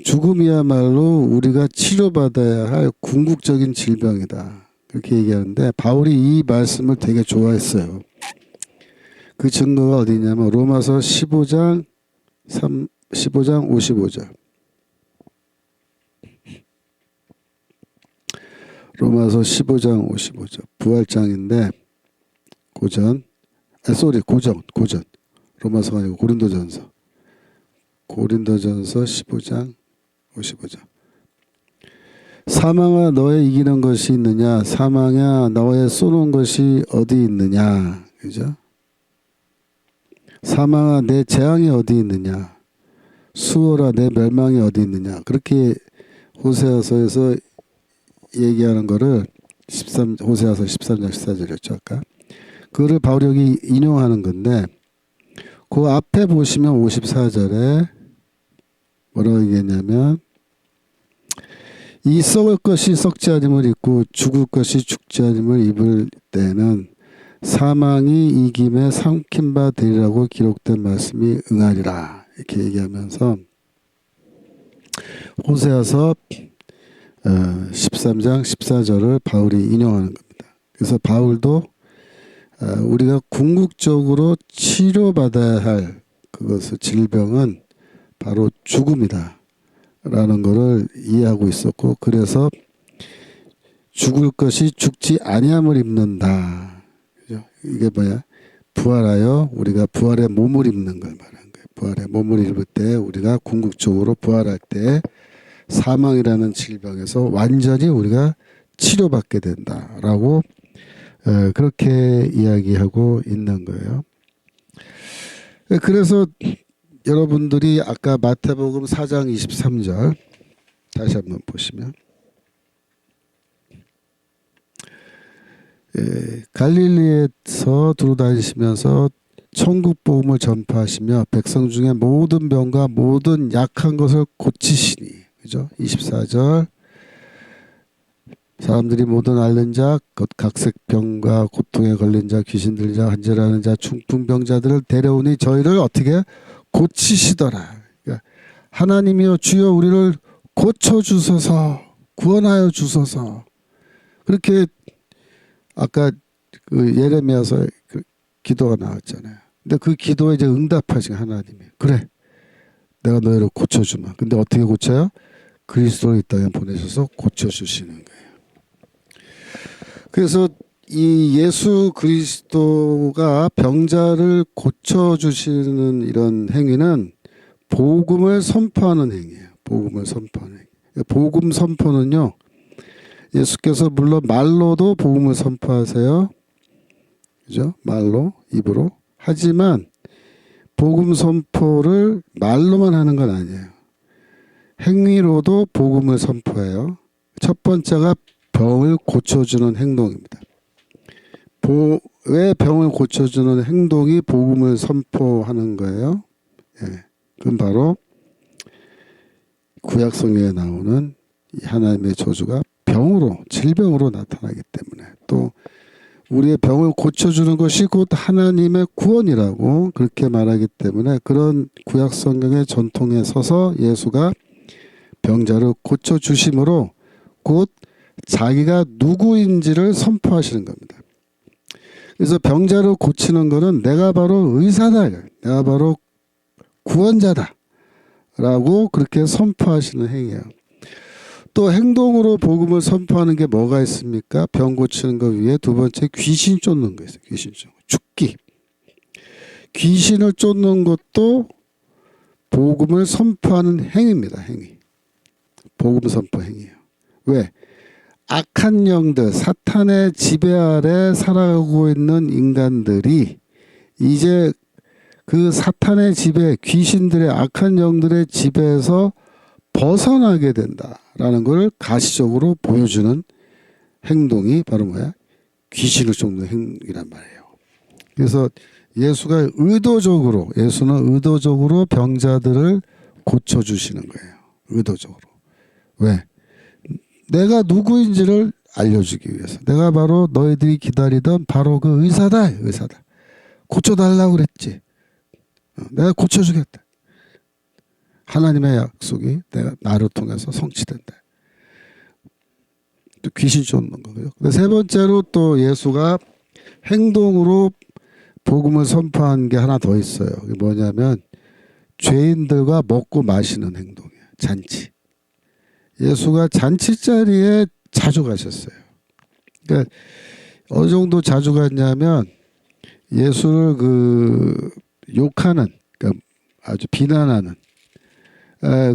죽음이야말로 우리가 치료받아야 할 궁극적인 질병이다. 그렇게 얘기하는데 바울이 이 말씀을 되게 좋아했어요. 그 증거가 어디냐면 로마서 15장 55절. 로마서 15장 55절. 부활장인데 고전. 로마서가 아니고 고린도전서. 고린도전서 15장 55절. 사망아 너의 이기는 것이 있느냐 사망아 너의 쏘는 것이 어디 있느냐. 그죠? 사망아 내 재앙이 어디 있느냐 수호라 내 멸망이 어디 있느냐. 그렇게 호세아서에서 얘기하는 거를 호세아서 13장 14절이었죠 아까. 그거를 바울이 여기 인용하는 건데 그 앞에 보시면 54절에 뭐라고 얘기했냐면 이 썩을 것이 썩지 않음을 입고 죽을 것이 죽지 않음을 입을 때는 사망이 이김에 삼킨 바 되리라고 기록된 말씀이 응하리라. 이렇게 얘기하면서 호세아서 13장 14절을 바울이 인용하는 겁니다. 그래서 바울도 우리가 궁극적으로 치료받아야 할 그것의 질병은 바로 죽음이다 라는 것을 이해하고 있었고 그래서 죽을 것이 죽지 아니함을 입는다. 그죠? 이게 뭐야? 부활하여 우리가 부활의 몸을 입는 걸 말하는 거예요. 부활의 몸을 입을 때 우리가 궁극적으로 부활할 때 사망이라는 질병에서 완전히 우리가 치료받게 된다라고 그렇게 이야기하고 있는 거예요. 그래서 여러분들이 아까 마태복음 4장 23절 다시 한번 보시면 갈릴리에서 두루다니시면서 천국 복음을 전파하시며 백성 중에 모든 병과 모든 약한 것을 고치시니 그죠? 24절 사람들이 모든 앓는 자, 각색병과 고통에 걸린 자, 귀신 들린 자, 한절하는 자, 중풍병자들을 데려오니 저희를 어떻게 고치시더라. 그러니까 하나님이여 주여 우리를 고쳐주소서 구원하여 주소서. 그렇게 아까 그 예레미야서 그 기도가 나왔잖아요. 근데 그 기도에 이제 응답하신 하나님이 그래 내가 너희를 고쳐주마. 근데 어떻게 고쳐요? 그리스도를 이 땅에 보내셔서 고쳐주시는 거예요. 그래서 이 예수 그리스도가 병자를 고쳐주시는 이런 행위는 복음을 선포하는 행위예요. 복음을 선포하는 행위. 복음 선포는요. 예수께서 물론 말로도 복음을 선포하세요. 그죠? 말로, 입으로. 하지만 복음 선포를 말로만 하는 건 아니에요. 행위로도 복음을 선포해요. 첫 번째가 병을 고쳐주는 행동입니다. 왜 병을 고쳐주는 행동이 복음을 선포하는 거예요? 예, 그건 바로 구약 성경에 나오는 하나님의 저주가 병으로, 질병으로 나타나기 때문에 또 우리의 병을 고쳐주는 것이 곧 하나님의 구원이라고 그렇게 말하기 때문에 그런 구약 성경의 전통에 서서 예수가 병자를 고쳐주심으로 곧 자기가 누구인지를 선포하시는 겁니다. 그래서 병자를 고치는 거는 내가 바로 의사다, 내가 바로 구원자다 라고 그렇게 선포하시는 행위예요. 또 행동으로 복음을 선포하는 게 뭐가 있습니까? 병 고치는 것 위에 두 번째 귀신 쫓는 거 있어요. 귀신 쫓는 거. 죽기. 귀신을 쫓는 것도 복음을 선포하는 행위입니다. 행위. 복음 선포 행위예요. 왜? 악한 영들, 사탄의 지배 아래 살아가고 있는 인간들이 이제 그 사탄의 지배, 귀신들의 악한 영들의 지배에서 벗어나게 된다라는 걸 가시적으로 보여주는 행동이 바로 뭐야? 귀신을 쫓는 행위란 말이에요. 그래서 예수는 의도적으로 병자들을 고쳐주시는 거예요. 의도적으로. 왜? 내가 누구인지를 알려주기 위해서. 내가 바로 너희들이 기다리던 바로 그 의사다. 고쳐달라고 그랬지. 내가 고쳐주겠다. 하나님의 약속이 나를 통해서 성취된다. 또 귀신 쫓는 거고요. 세 번째로 또 예수가 행동으로 복음을 선포한 게 하나 더 있어요. 그게 뭐냐면 죄인들과 먹고 마시는 행동이에요. 잔치. 예수가 잔치 자리에 자주 가셨어요. 그러니까 어느 정도 자주 갔냐면 예수를 욕하는, 그러니까 아주 비난하는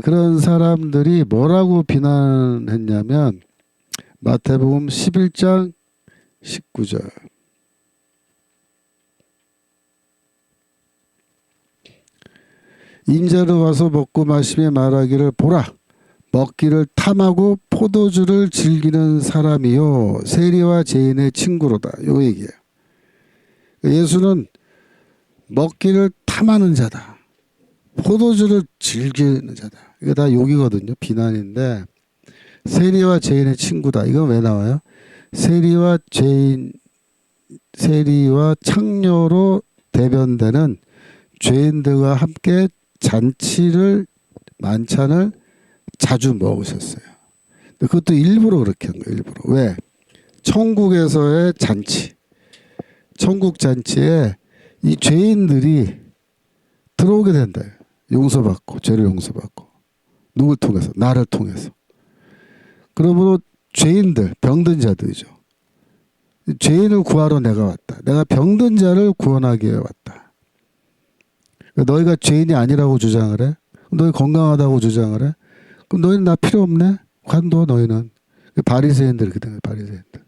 그런 사람들이 뭐라고 비난했냐면 마태복음 11장 19절. 인자로 와서 먹고 마시며 말하기를 보라, 먹기를 탐하고 포도주를 즐기는 사람이요 세리와 죄인의 친구로다. 요 얘기예요. 예수는 먹기를 탐하는 자다, 포도주를 즐기는 자다. 이거 다 욕이거든요. 비난인데 세리와 죄인의 친구다. 이건 왜 나와요? 세리와 창녀로 대변되는 죄인들과 함께 만찬을 자주 먹으셨어요. 그것도 일부러 그렇게 한 거예요. 일부러. 왜? 천국에서의 잔치. 천국 잔치에 이 죄인들이 들어오게 된다. 용서받고, 죄를 용서받고. 누굴 통해서? 나를 통해서. 그러므로 죄인들, 병든 자들이죠. 죄인을 구하러 내가 왔다. 내가 병든 자를 구원하기 위해 왔다. 너희가 죄인이 아니라고 주장을 해? 너희 건강하다고 주장을 해? 그럼 너희는 나 필요 없네? 관둬 너희는. 바리새인들 그때 바리새인들.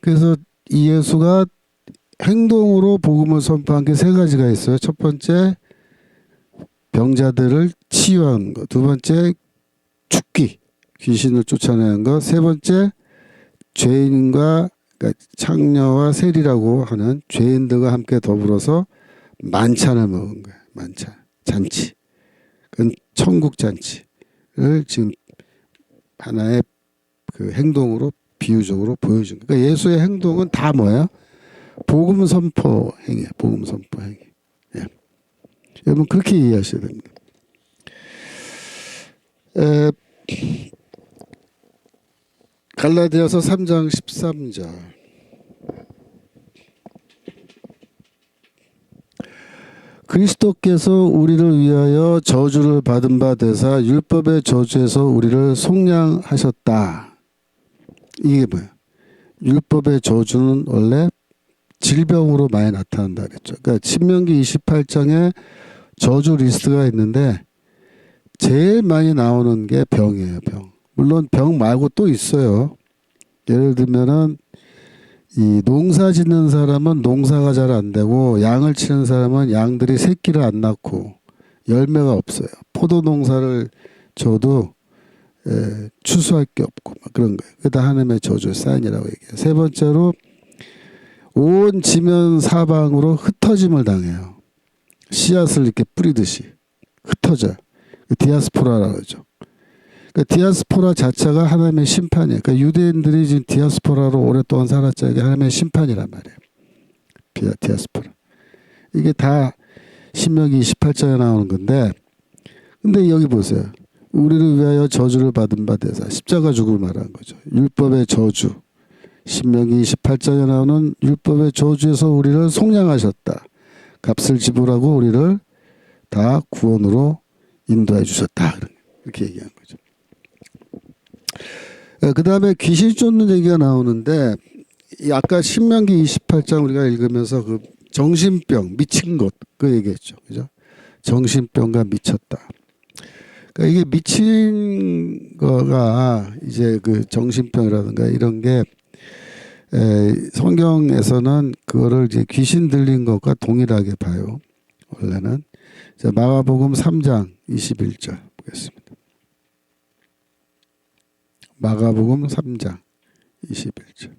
그래서 이 예수가 행동으로 복음을 선포한 게 세 가지가 있어요. 첫 번째 병자들을 치유하는 것. 두 번째 죽기, 귀신을 쫓아내는 것. 세 번째 죄인과 그러니까 창녀와 세리라고 하는 죄인들과 함께 더불어서 만찬을 먹은 거예요. 만찬, 잔치. 그건 천국 잔치를 지금 하나의 그 행동으로 비유적으로 보여준 거예요. 그러니까 예수의 행동은 다 뭐예요? 복음 선포 행위예요. 복음 선포 행위. 예. 여러분 그렇게 이해하셔야 됩니다. 갈라디아서 3장 13절. 그리스도께서 우리를 위하여 저주를 받은 바 되사 율법의 저주에서 우리를 속량하셨다. 이게 뭐야? 율법의 저주는 원래 질병으로 많이 나타난다 그랬죠. 그러니까 신명기 28장에 저주 리스트가 있는데 제일 많이 나오는 게 병이에요. 병. 물론 병 말고 또 있어요. 예를 들면은 이 농사 짓는 사람은 농사가 잘 안 되고 양을 치는 사람은 양들이 새끼를 안 낳고 열매가 없어요. 포도 농사를 줘도 추수할 게 없고 막 그런 거예요. 그게 다 하나님의 저주의 사인이라고 얘기해요. 세 번째로 온 지면 사방으로 흩어짐을 당해요. 씨앗을 이렇게 뿌리듯이 흩어져요. 디아스포라라고 그러죠. 그러니까 디아스포라 자체가 하나님의 심판이에요. 그러니까 유대인들이 지금 디아스포라로 오랫동안 살았자 이게 하나님의 심판이란 말이에요. 디아스포라. 이게 다 신명기 28장에 나오는 건데, 근데 여기 보세요. 우리를 위하여 저주를 받은 바 되사 십자가 죽음을 말하는 거죠. 율법의 저주. 신명기 28장에 나오는 율법의 저주에서 우리를 속량하셨다. 값을 지불하고 우리를 다 구원으로 인도해 주셨다. 이렇게 얘기한 거죠. 그 다음에 귀신 쫓는 얘기가 나오는데, 아까 신명기 28장 우리가 읽으면서 그 정신병, 미친 것, 그 얘기했죠. 그죠? 정신병과 미쳤다. 그러니까 이게 미친 거가 이제 그 정신병이라든가 이런 게 성경에서는 그거를 이제 귀신 들린 것과 동일하게 봐요. 원래는. 자, 마가복음 3장 21절 보겠습니다. 마가복음 3장 21절.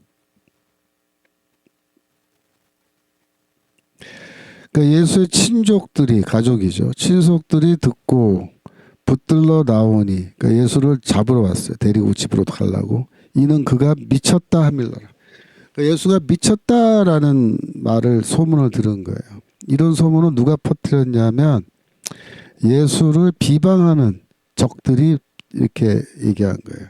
그러니까 예수의 친족들이, 가족이죠. 친속들이 듣고 붙들러 나오니, 그러니까 예수를 잡으러 왔어요. 데리고 집으로 가려고. 이는 그가 미쳤다 하밀러라. 그러니까 예수가 미쳤다라는 말을, 소문을 들은 거예요. 이런 소문은 누가 퍼뜨렸냐면 예수를 비방하는 적들이 이렇게 얘기한 거예요.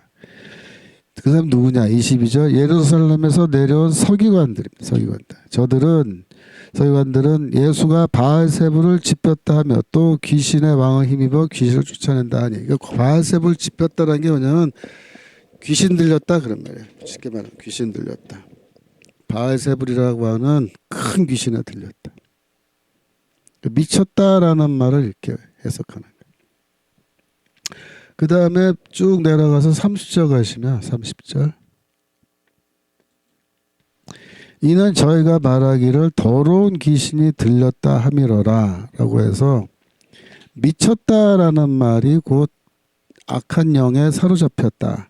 그 사람 누구냐? 22절. 예루살렘에서 내려온 서기관들입니다. 서기관들. 서기관들은 예수가 바알세불을 짚혔다 하며 또 귀신의 왕을 힘입어 귀신을 쫓아낸다 하니, 그러니까 바알세불을 짚혔다는 게 뭐냐면 귀신 들렸다 그런 말이에요. 쉽게 말하면 귀신 들렸다. 바알세불이라고 하는 큰 귀신에 들렸다. 미쳤다라는 말을 이렇게 해석하는 거예요. 그 다음에 쭉 내려가서 30절 가시면 30절. 이는 저희가 말하기를 더러운 귀신이 들렸다 하미러라 라고 해서, 미쳤다라는 말이 곧 악한 영에 사로잡혔다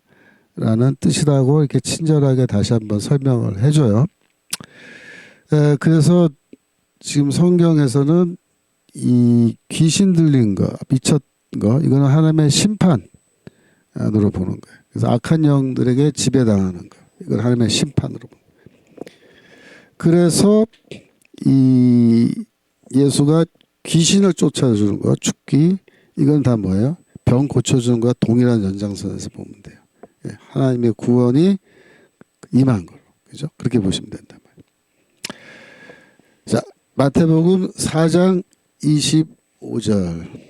라는 뜻이라고 이렇게 친절하게 다시 한번 설명을 해줘요. 그래서 지금 성경에서는 이 귀신 들린 거, 미쳤 거, 이거는 하나님의 심판으로 보는 거예요. 그래서 악한 영들에게 지배당하는 거, 이건 하나님의 심판으로 보는 거예요. 그래서 이 예수가 귀신을 쫓아주는 거, 죽기, 이건 다 뭐예요? 병 고쳐주는 거와 동일한 연장선에서 보면 돼요. 하나님의 구원이 임한 거로, 그죠? 그렇게 보시면 된단 말이에요. 자, 마태복음 4장 25절.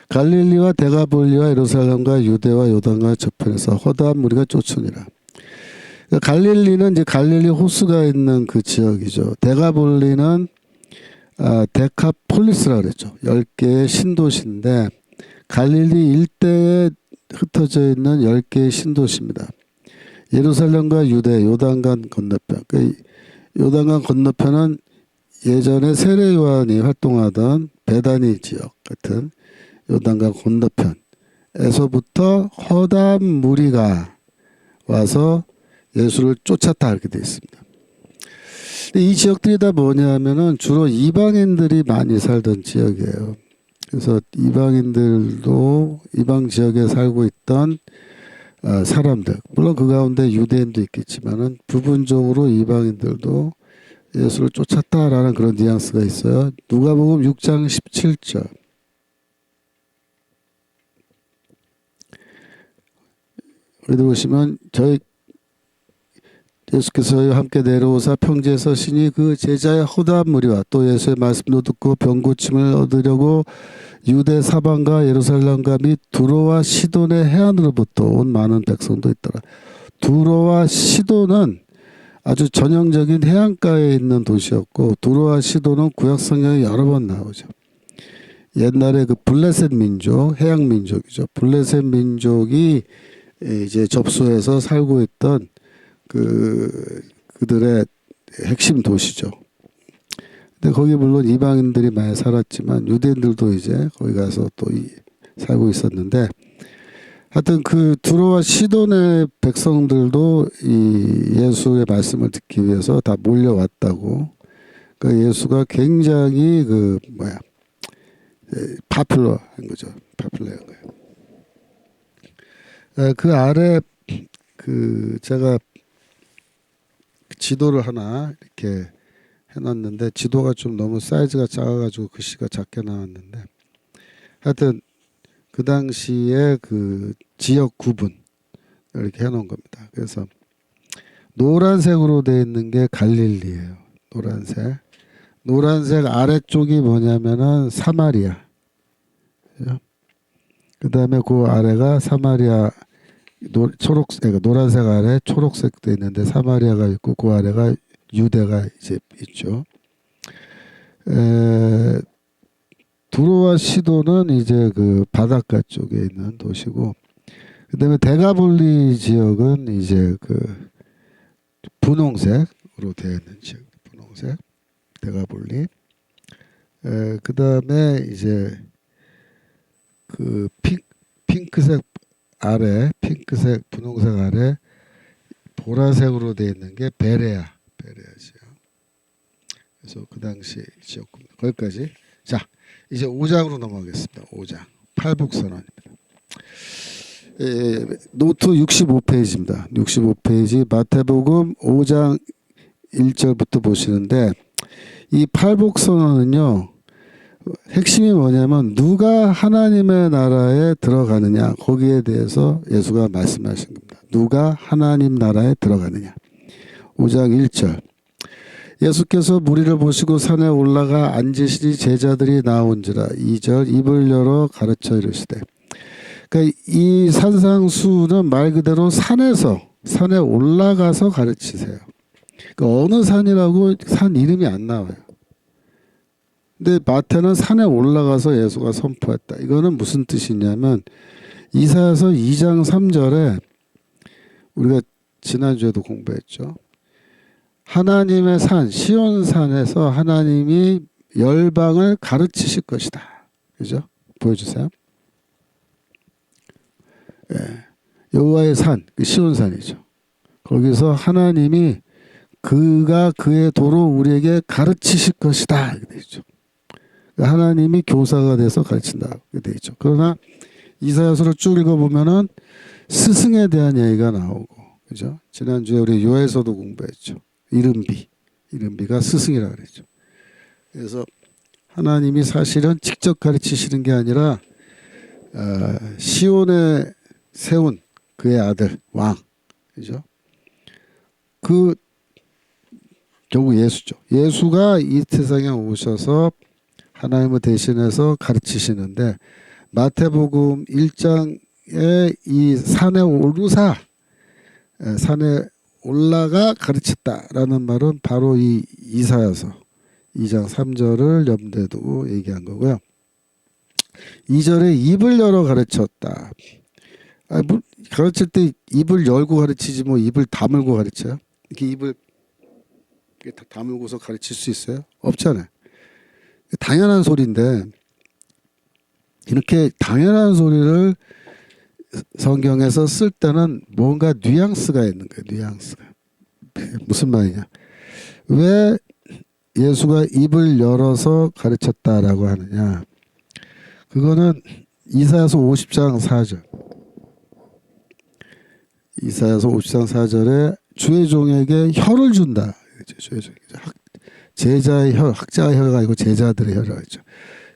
갈릴리와 데가볼리와 예루살렘과 유대와 요단과 저편에서 허다한 무리가 쫓으니라. 갈릴리는 이제 갈릴리 호수가 있는 그 지역이죠. 데가볼리는 데카폴리스라 그랬죠. 10개의 신도시인데 갈릴리 일대에 흩어져 있는 10개의 신도시입니다. 예루살렘과 유대, 요단강 건너편. 요단강 건너편은 예전에 세례 요한이 활동하던 베다니 지역 같은 요단강 건너편에서부터 허다한 무리가 와서 예수를 쫓았다, 이렇게 되어 있습니다. 이 지역들이 다 뭐냐면은 주로 이방인들이 많이 살던 지역이에요. 그래서 이방인들도 이방 지역에 살고 있던 사람들, 물론 그 가운데 유대인도 있겠지만은 부분적으로 이방인들도 예수를 쫓았다라는 그런 뉘앙스가 있어요. 누가복음 6장 17절. 여기 보시면 저희 예수께서 함께 내려오사 평지에 서시니 그 제자의 허다한 무리와 또 예수의 말씀도 듣고 병 고침을 얻으려고 유대 사방과 예루살렘과 및 두로와 시돈의 해안으로부터 온 많은 백성도 있더라. 두로와 시돈은 아주 전형적인 해안가에 있는 도시였고, 두로와 시돈은 구약 성경에 여러 번 나오죠. 옛날에 그 블레셋 민족, 해양 민족이죠. 블레셋 민족이 이제 접수해서 살고 있던 그들의 핵심 도시죠. 근데 거기 물론 이방인들이 많이 살았지만 유대인들도 이제 거기 가서 또 살고 있었는데, 하여튼 그 두로와 시돈의 백성들도 이 예수의 말씀을 듣기 위해서 다 몰려왔다고. 그 예수가 굉장히 파퓰러한 거죠. 파퓰러한 거예요. 그 아래 제가 지도를 하나 이렇게 해놨는데, 지도가 좀 너무 사이즈가 작아가지고 글씨가 작게 나왔는데, 하여튼 그 당시에 그 지역 구분 이렇게 해놓은 겁니다. 그래서 노란색으로 되어 있는 게 갈릴리예요. 노란색. 노란색 아래쪽이 뭐냐면은 사마리아. 그 다음에 그 아래가 사마리아 초록색, 그러니까 노란색 아래 초록색도 있는데 사마리아가 있고 그 아래가 유대가 이제 있죠. 두로와 시도는 이제 그 바닷가 쪽에 있는 도시고, 그다음에 대가볼리 지역은 이제 그 분홍색으로 되어 있는 지역, 분홍색 대가볼리. 그다음에 이제 그 핑크색 아래, 핑크색 분홍색 아래 보라색으로 되어 있는 게 베레아 지역. 그래서 그 당시 지역구입니다. 거기까지. 자, 이제 5장으로 넘어가겠습니다. 5장 팔복선언입니다. 노트 65페이지입니다. 65페이지 마태복음 5장 1절부터 보시는데, 이 팔복선언은요, 핵심이 뭐냐면 누가 하나님의 나라에 들어가느냐, 거기에 대해서 예수가 말씀하신 겁니다. 누가 하나님 나라에 들어가느냐. 5장 1절, 예수께서 무리를 보시고 산에 올라가 앉으시니 제자들이 나온지라. 2절, 입을 열어 가르쳐 이르시되. 그러니까 이 산상수는 말 그대로 산에 올라가서 가르치세요. 그러니까 어느 산이라고 산 이름이 안 나와요. 근데 마태는 산에 올라가서 예수가 선포했다. 이거는 무슨 뜻이냐면 이사야서 2장 3절에 우리가 지난주에도 공부했죠. 하나님의 산 시온산에서 하나님이 열방을 가르치실 것이다. 그죠? 보여주세요. 여호와의 산, 시온산이죠. 거기서 하나님이 그가 그의 도로 우리에게 가르치실 것이다. 이렇게 되어 있죠. 하나님이 교사가 돼서 가르친다. 이렇게 되어 있죠. 그러나 이사야서를 쭉 읽어보면은 스승에 대한 얘기가 나오고, 그죠? 지난주에 우리 요에서도 공부했죠. 이른비가 스승이라 그랬죠. 그래서 하나님이 사실은 직접 가르치시는 게 아니라 시온에 세운 그의 아들 왕, 그죠? 그 결국 예수죠. 예수가 이 세상에 오셔서 하나님을 대신해서 가르치시는데, 마태복음 1장에 이 산에 오르사, 산에 올라가 가르쳤다라는 말은 바로 이 이사야서 2장 3절을 염두에 두고 얘기한 거고요. 2절에 입을 열어 가르쳤다. 뭐 가르칠 때 입을 열고 가르치지 뭐 입을 다물고 가르쳐요? 이렇게 입을 다 다물고서 가르칠 수 있어요? 없잖아요. 당연한 소리인데, 이렇게 당연한 소리를 성경에서 쓸 때는 뭔가 뉘앙스가 있는 거예요. 뉘앙스가. 무슨 말이냐. 왜 예수가 입을 열어서 가르쳤다라고 하느냐. 그거는 이사야서 50장 4절. 이사야서 50장 4절에 주의 종에게 혀를 준다. 제자의 혀, 학자의 혀가 아니고 제자들의 혀라고 했죠.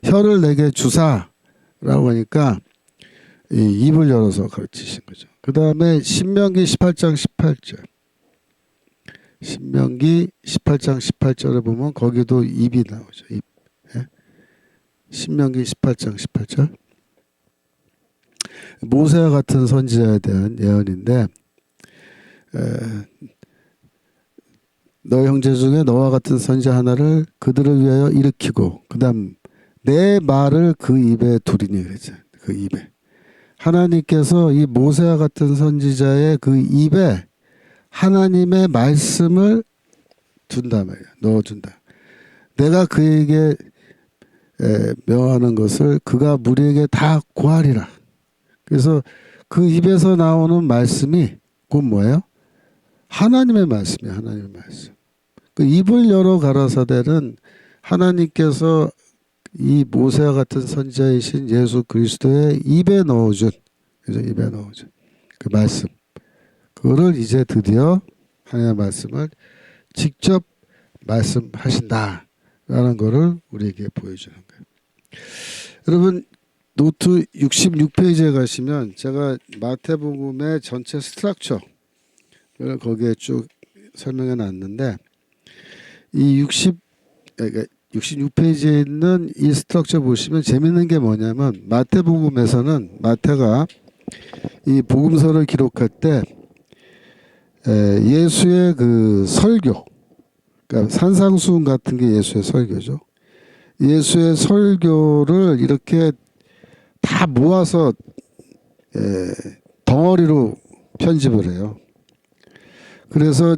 혀를 내게 주사라고 하니까 이 입을 열어서 가르치신 거죠. 그 다음에 신명기 18장 18절. 신명기 18장 18절에 보면 거기도 입이 나오죠. 입. 예? 신명기 18장 18절. 모세와 같은 선지자에 대한 예언인데, 너 형제 중에 너와 같은 선지자 하나를 그들을 위하여 일으키고, 그 다음 내 말을 그 입에 두리니 그랬죠. 그 입에. 하나님께서 이 모세와 같은 선지자의 그 입에 하나님의 말씀을 둔다 말이야. 넣어준다. 내가 그에게 명하는 것을 그가 무리에게 다 고하리라. 그래서 그 입에서 나오는 말씀이 곧 뭐예요? 하나님의 말씀이에요. 하나님의 말씀. 그 입을 열어 가라사대는 하나님께서 이 모세와 같은 선지자이신 예수 그리스도의 입에 넣어준, 그죠? 입에 넣어준 그 말씀. 그거를 이제 드디어 하나님의 말씀을 직접 말씀하신다라는 거를 우리에게 보여주는 거예요. 여러분, 노트 66페이지에 가시면 제가 마태복음의 전체 스트럭처를 거기에 쭉 설명해 놨는데 이 66페이지에 있는 이 스트럭처 보시면 재밌는 게 뭐냐면 마태복음에서는 마태가 이 복음서를 기록할 때 예수의 그 설교, 그러니까 산상수훈 같은 게 예수의 설교죠. 예수의 설교를 이렇게 다 모아서 덩어리로 편집을 해요. 그래서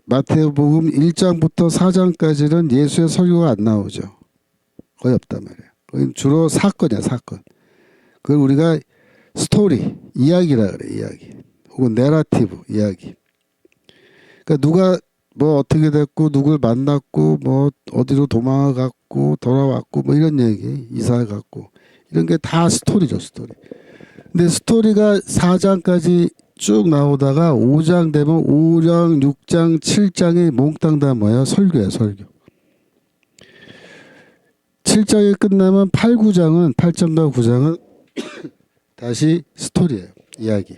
마태복음 1장부터 4장까지는 예수의 설교가 안 나오죠. 거의 없단 말이에요. 주로 사건이야, 사건. 그걸 우리가 스토리, 이야기라 그래, 이야기. 혹은 내러티브, 이야기. 그러니까 누가 뭐 어떻게 됐고, 누굴 만났고, 뭐 어디로 도망가갔고, 돌아왔고, 뭐 이런 얘기, 이사해 갔고. 이런 게 다 스토리죠, 스토리. 근데 스토리가 4장까지 쭉 나오다가 5장 되면 5장, 6장, 7장이 몽땅 다 뭐예요? 설교예요, 설교. 7장이 끝나면 8, 9장은 8장과 9장은 다시 스토리예요, 이야기.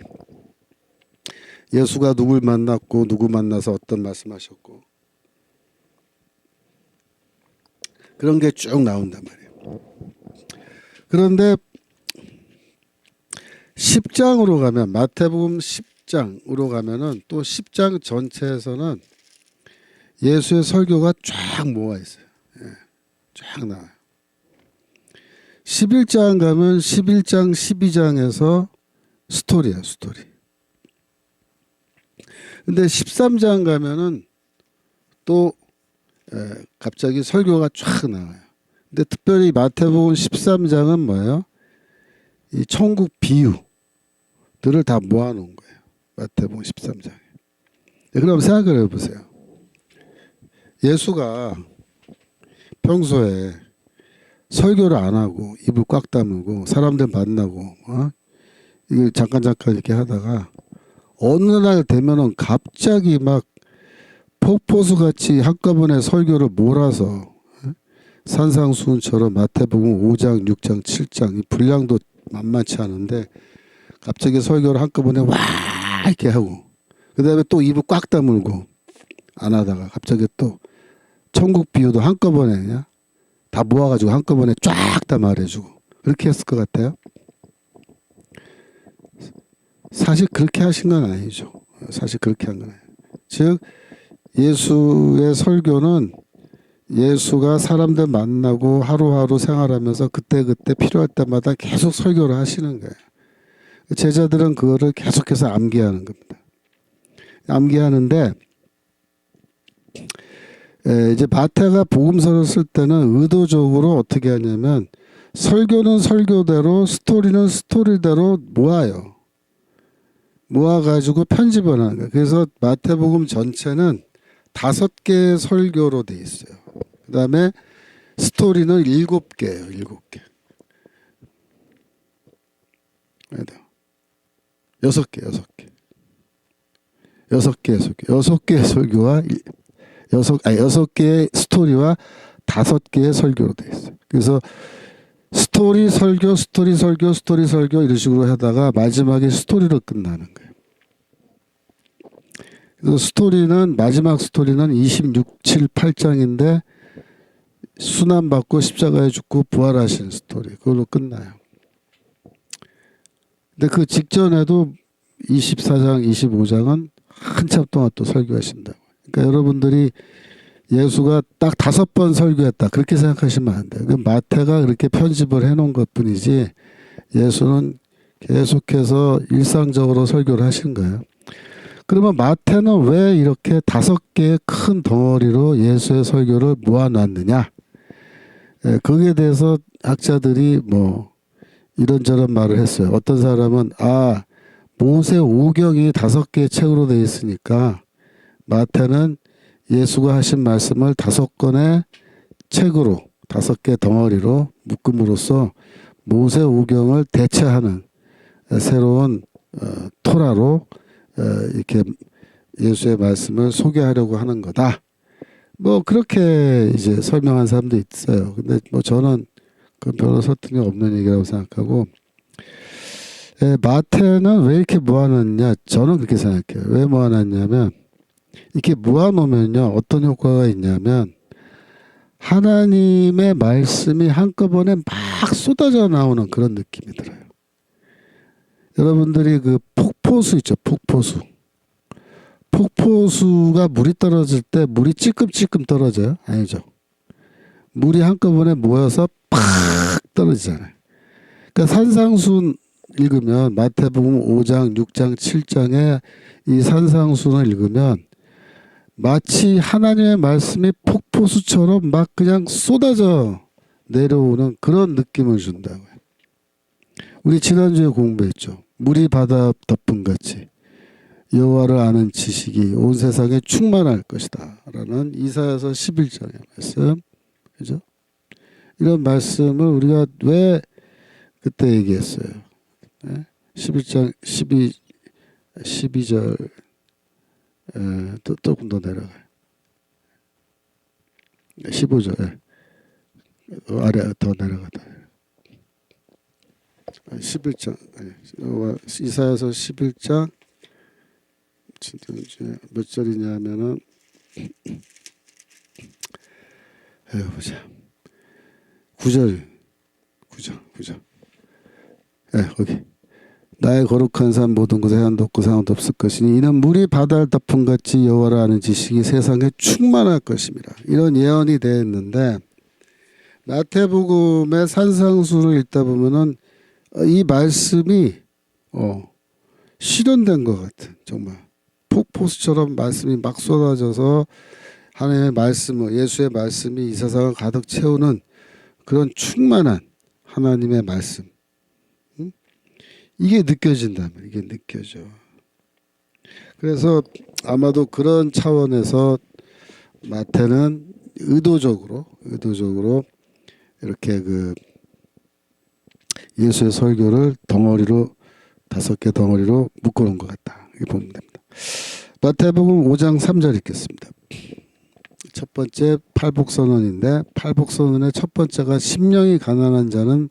예수가 누굴 만났고 누구 만나서 어떤 말씀하셨고 그런 게 쭉 나온단 말이에요. 그런데 10장으로 가면 마태복음 10장으로 가면은 또 10장 전체에서는 예수의 설교가 쫙 모아 있어요. 쫙 나와요. 11장 가면 11장 12장에서 스토리야, 스토리. 근데 13장 가면은 또 갑자기 설교가 쫙 나와요. 근데 특별히 마태복음 13장은 뭐예요? 이 천국 비유들을 다 모아놓은 거예요. 마태복음 13장에. 그럼 생각을 해보세요. 예수가 평소에 설교를 안 하고 입을 꽉 다물고 사람들 만나고 이거 잠깐 이렇게 하다가 어느 날 되면은 갑자기 막 폭포수 같이 한꺼번에 설교를 몰아서 산상수훈처럼 마태복음 5장, 6장, 7장 이 분량도 만만치 않은데 갑자기 설교를 한꺼번에 와 이렇게 하고 그 다음에 또 입을 꽉 다물고 안 하다가 갑자기 또 천국 비유도 한꺼번에 그냥 다 모아가지고 한꺼번에 쫙 다 말해주고 그렇게 했을 것 같아요. 사실 그렇게 하신 건 아니죠. 사실 그렇게 한 건 아니에요. 즉 예수의 설교는 예수가 사람들 만나고 하루하루 생활하면서 그때그때 필요할 때마다 계속 설교를 하시는 거예요. 제자들은 그거를 계속해서 암기하는 겁니다. 암기하는데 이제 마태가 복음서를 쓸 때는 의도적으로 어떻게 하냐면 설교는 설교대로 스토리는 스토리대로 모아요. 모아가지고 편집을 하는 거예요. 그래서 마태복음 전체는 5개의 설교로 돼 있어요. 그 다음에 스토리는 7개예요. 7개. 6개의 설교와 6개의 스토리와 5개의 설교로 돼 있어요. 그래서 스토리 설교, 스토리 설교, 스토리 설교 이런 식으로 하다가 마지막에 스토리로 끝나는 거예요. 그래서 스토리는 마지막 스토리는 26, 7, 8장인데 순환받고 십자가에 죽고 부활하신 스토리 그걸로 끝나요. 근데 그 직전에도 24장, 25장은 한참 동안 또 설교하신다고. 그러니까 여러분들이 예수가 딱 5번 설교했다 그렇게 생각하시면 안 돼요. 마태가 그렇게 편집을 해놓은 것뿐이지 예수는 계속해서 일상적으로 설교를 하신 거예요. 그러면 마태는 왜 이렇게 5개의 큰 덩어리로 예수의 설교를 모아놨느냐? 거기에 대해서 학자들이 뭐 이런저런 말을 했어요. 어떤 사람은 모세 오경이 5개의 책으로 되어 있으니까 마태는 예수가 하신 말씀을 5권의 책으로 5개 덩어리로 묶음으로써 모세 오경을 대체하는 새로운 토라로 이렇게 예수의 말씀을 소개하려고 하는 거다. 뭐 그렇게 이제 설명한 사람도 있어요. 근데 뭐 저는 그건 별로 설득이 없는 얘기라고 생각하고, 마태는 왜 이렇게 모아놨냐? 저는 그렇게 생각해요. 왜 모아놨냐면, 이렇게 모아놓으면요, 어떤 효과가 있냐면, 하나님의 말씀이 한꺼번에 막 쏟아져 나오는 그런 느낌이 들어요. 여러분들이 그 폭포수 있죠, 폭포수. 폭포수가 물이 떨어질 때 물이 찔끔찔끔 떨어져요? 아니죠. 물이 한꺼번에 모여서 팍 떨어지잖아요. 그러니까 산상순 읽으면 마태복음 5장, 6장, 7장에 이 산상순을 읽으면 마치 하나님의 말씀이 폭포수처럼 막 그냥 쏟아져 내려오는 그런 느낌을 준다고요. 우리 지난주에 공부했죠. 물이 바다 덮음 같이 여호와를 아는 지식이 온 세상에 충만할 것이다 라는 이사야서 11장의 말씀, 그죠? 이런 말씀을 우리가 왜 그때 얘기했어요? 11장 12절 또 조금 더 내려가요. 15절 아래 더 내려가다. 11장 이사야서 11장 몇 절이냐면은 보자. 9절. 거기. 나의 거룩한 산 모든 곳에 해안도 없고 상한도 없을 것이니 이는 물이 바다를 덮은 같이 여호와를 아는 지식이 세상에 충만할 것입니다. 이런 예언이 되어 있는데 마태복음의 산상수를 읽다 보면은 이 말씀이 실현된 것 같은, 정말 폭포수처럼 말씀이 막 쏟아져서 하나님의 말씀을, 예수의 말씀이 이 세상을 가득 채우는 그런 충만한 하나님의 말씀, 이게 느껴진다면, 이게 느껴져. 그래서 아마도 그런 차원에서 마태는 의도적으로 이렇게 그 예수의 설교를 덩어리로 5개 덩어리로 묶어놓은 것 같다. 이렇게 보면 됩니다. 마태복음 5장 3절 읽겠습니다. 첫 번째 팔복선언인데, 팔복선언의 첫 번째가 심령이 가난한 자는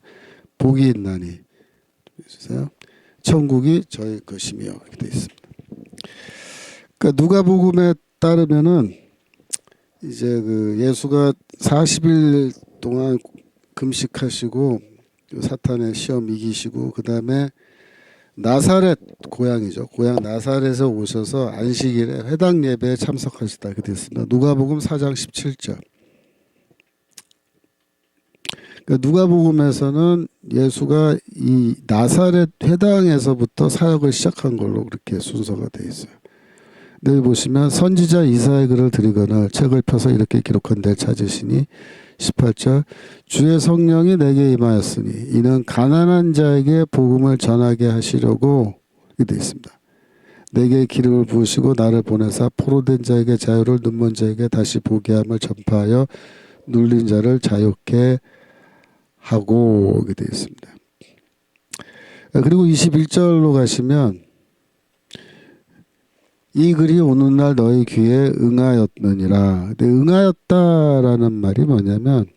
복이 있나니 주세요. 천국이 저희 것이며 이렇게 되어 있습니다. 그러니까 누가복음에 따르면은 이제 그 예수가 40일 동안 금식하시고 사탄의 시험 이기시고 그 다음에 나사렛 고향이죠. 고향 나사렛에 오셔서 안식일에 회당 예배에 참석하시다 이렇게 됐습니다. 누가복음 4장 17절. 그러니까 누가복음에서는 예수가 이 나사렛 회당에서부터 사역을 시작한 걸로 그렇게 순서가 되어 있어요. 여기 보시면 선지자 이사야의 글을 들이거나 책을 펴서 이렇게 기록한 데를 찾으시니 18절 주의 성령이 내게 임하였으니 이는 가난한 자에게 복음을 전하게 하시려고 이렇게 되어 있습니다. 내게 기름을 부으시고 나를 보내사 포로된 자에게 자유를, 눈먼 자에게 다시 보게 함을 전파하여 눌린 자를 자유케 하고 이렇게 되어 있습니다. 그리고 21절로 가시면 이 글이 오늘날 너희 귀에 응하였느니라. 근데 응하였다라는 말이 뭐냐면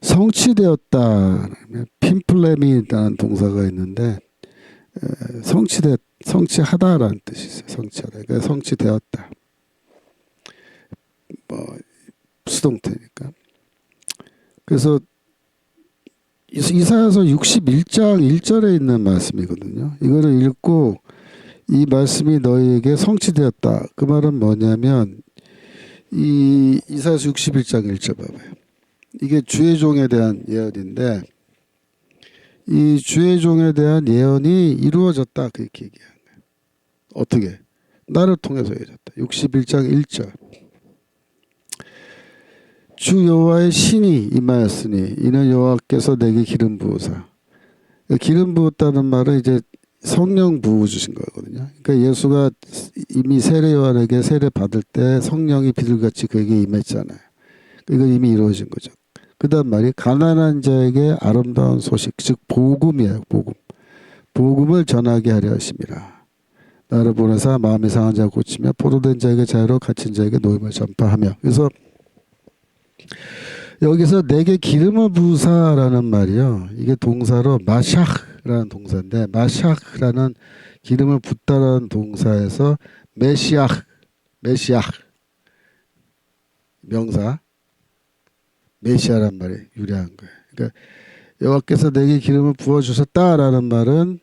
성취되었다. 핀플레미라는 동사가 있는데 성취하다라는 뜻이 있어요. 성취하다. 그러니까 성취되었다. 수동태니까. 그래서 이사야서 61장 1절에 있는 말씀이거든요. 이거를 읽고 이 말씀이 너희에게 성취되었다. 그 말은 뭐냐면 이 이사야서 61장 1절 봐봐요. 이게 주의 종에 대한 예언인데 이 주의 종에 대한 예언이 이루어졌다. 그렇게 얘기하는 거예요. 어떻게? 나를 통해서 이루어졌다. 61장 1절. 주 여호와의 신이 임하였으니 이는 여호와께서 내게 기름 부으사. 기름 부었다는 말은 이제 성령 부어 주신 거거든요. 그러니까 예수가 이미 세례 요한에게 세례 받을 때 성령이 비둘같이 그에게 임했잖아요. 이거 이미 이루어진 거죠. 그 다음 말이 가난한 자에게 아름다운 소식, 즉 복음이에요. 복음을 전하게 하려 하심이라. 나를 보내사 마음이 상한 자 고치며 포로된 자에게 자유로 갇힌 자에게 노임을 전파하며. 그래서 여기서 내게 기름을 부으사라는 말이요. 이게 동사로 마샤흐라는 동사인데 마샤흐라는 기름을 붓다라는 동사에서 메시아흐, 메시아흐 명사 메시아란 말이 유래한 거예요. 그러니까 여호와께서 내게 기름을 부어 주셨다라는 말은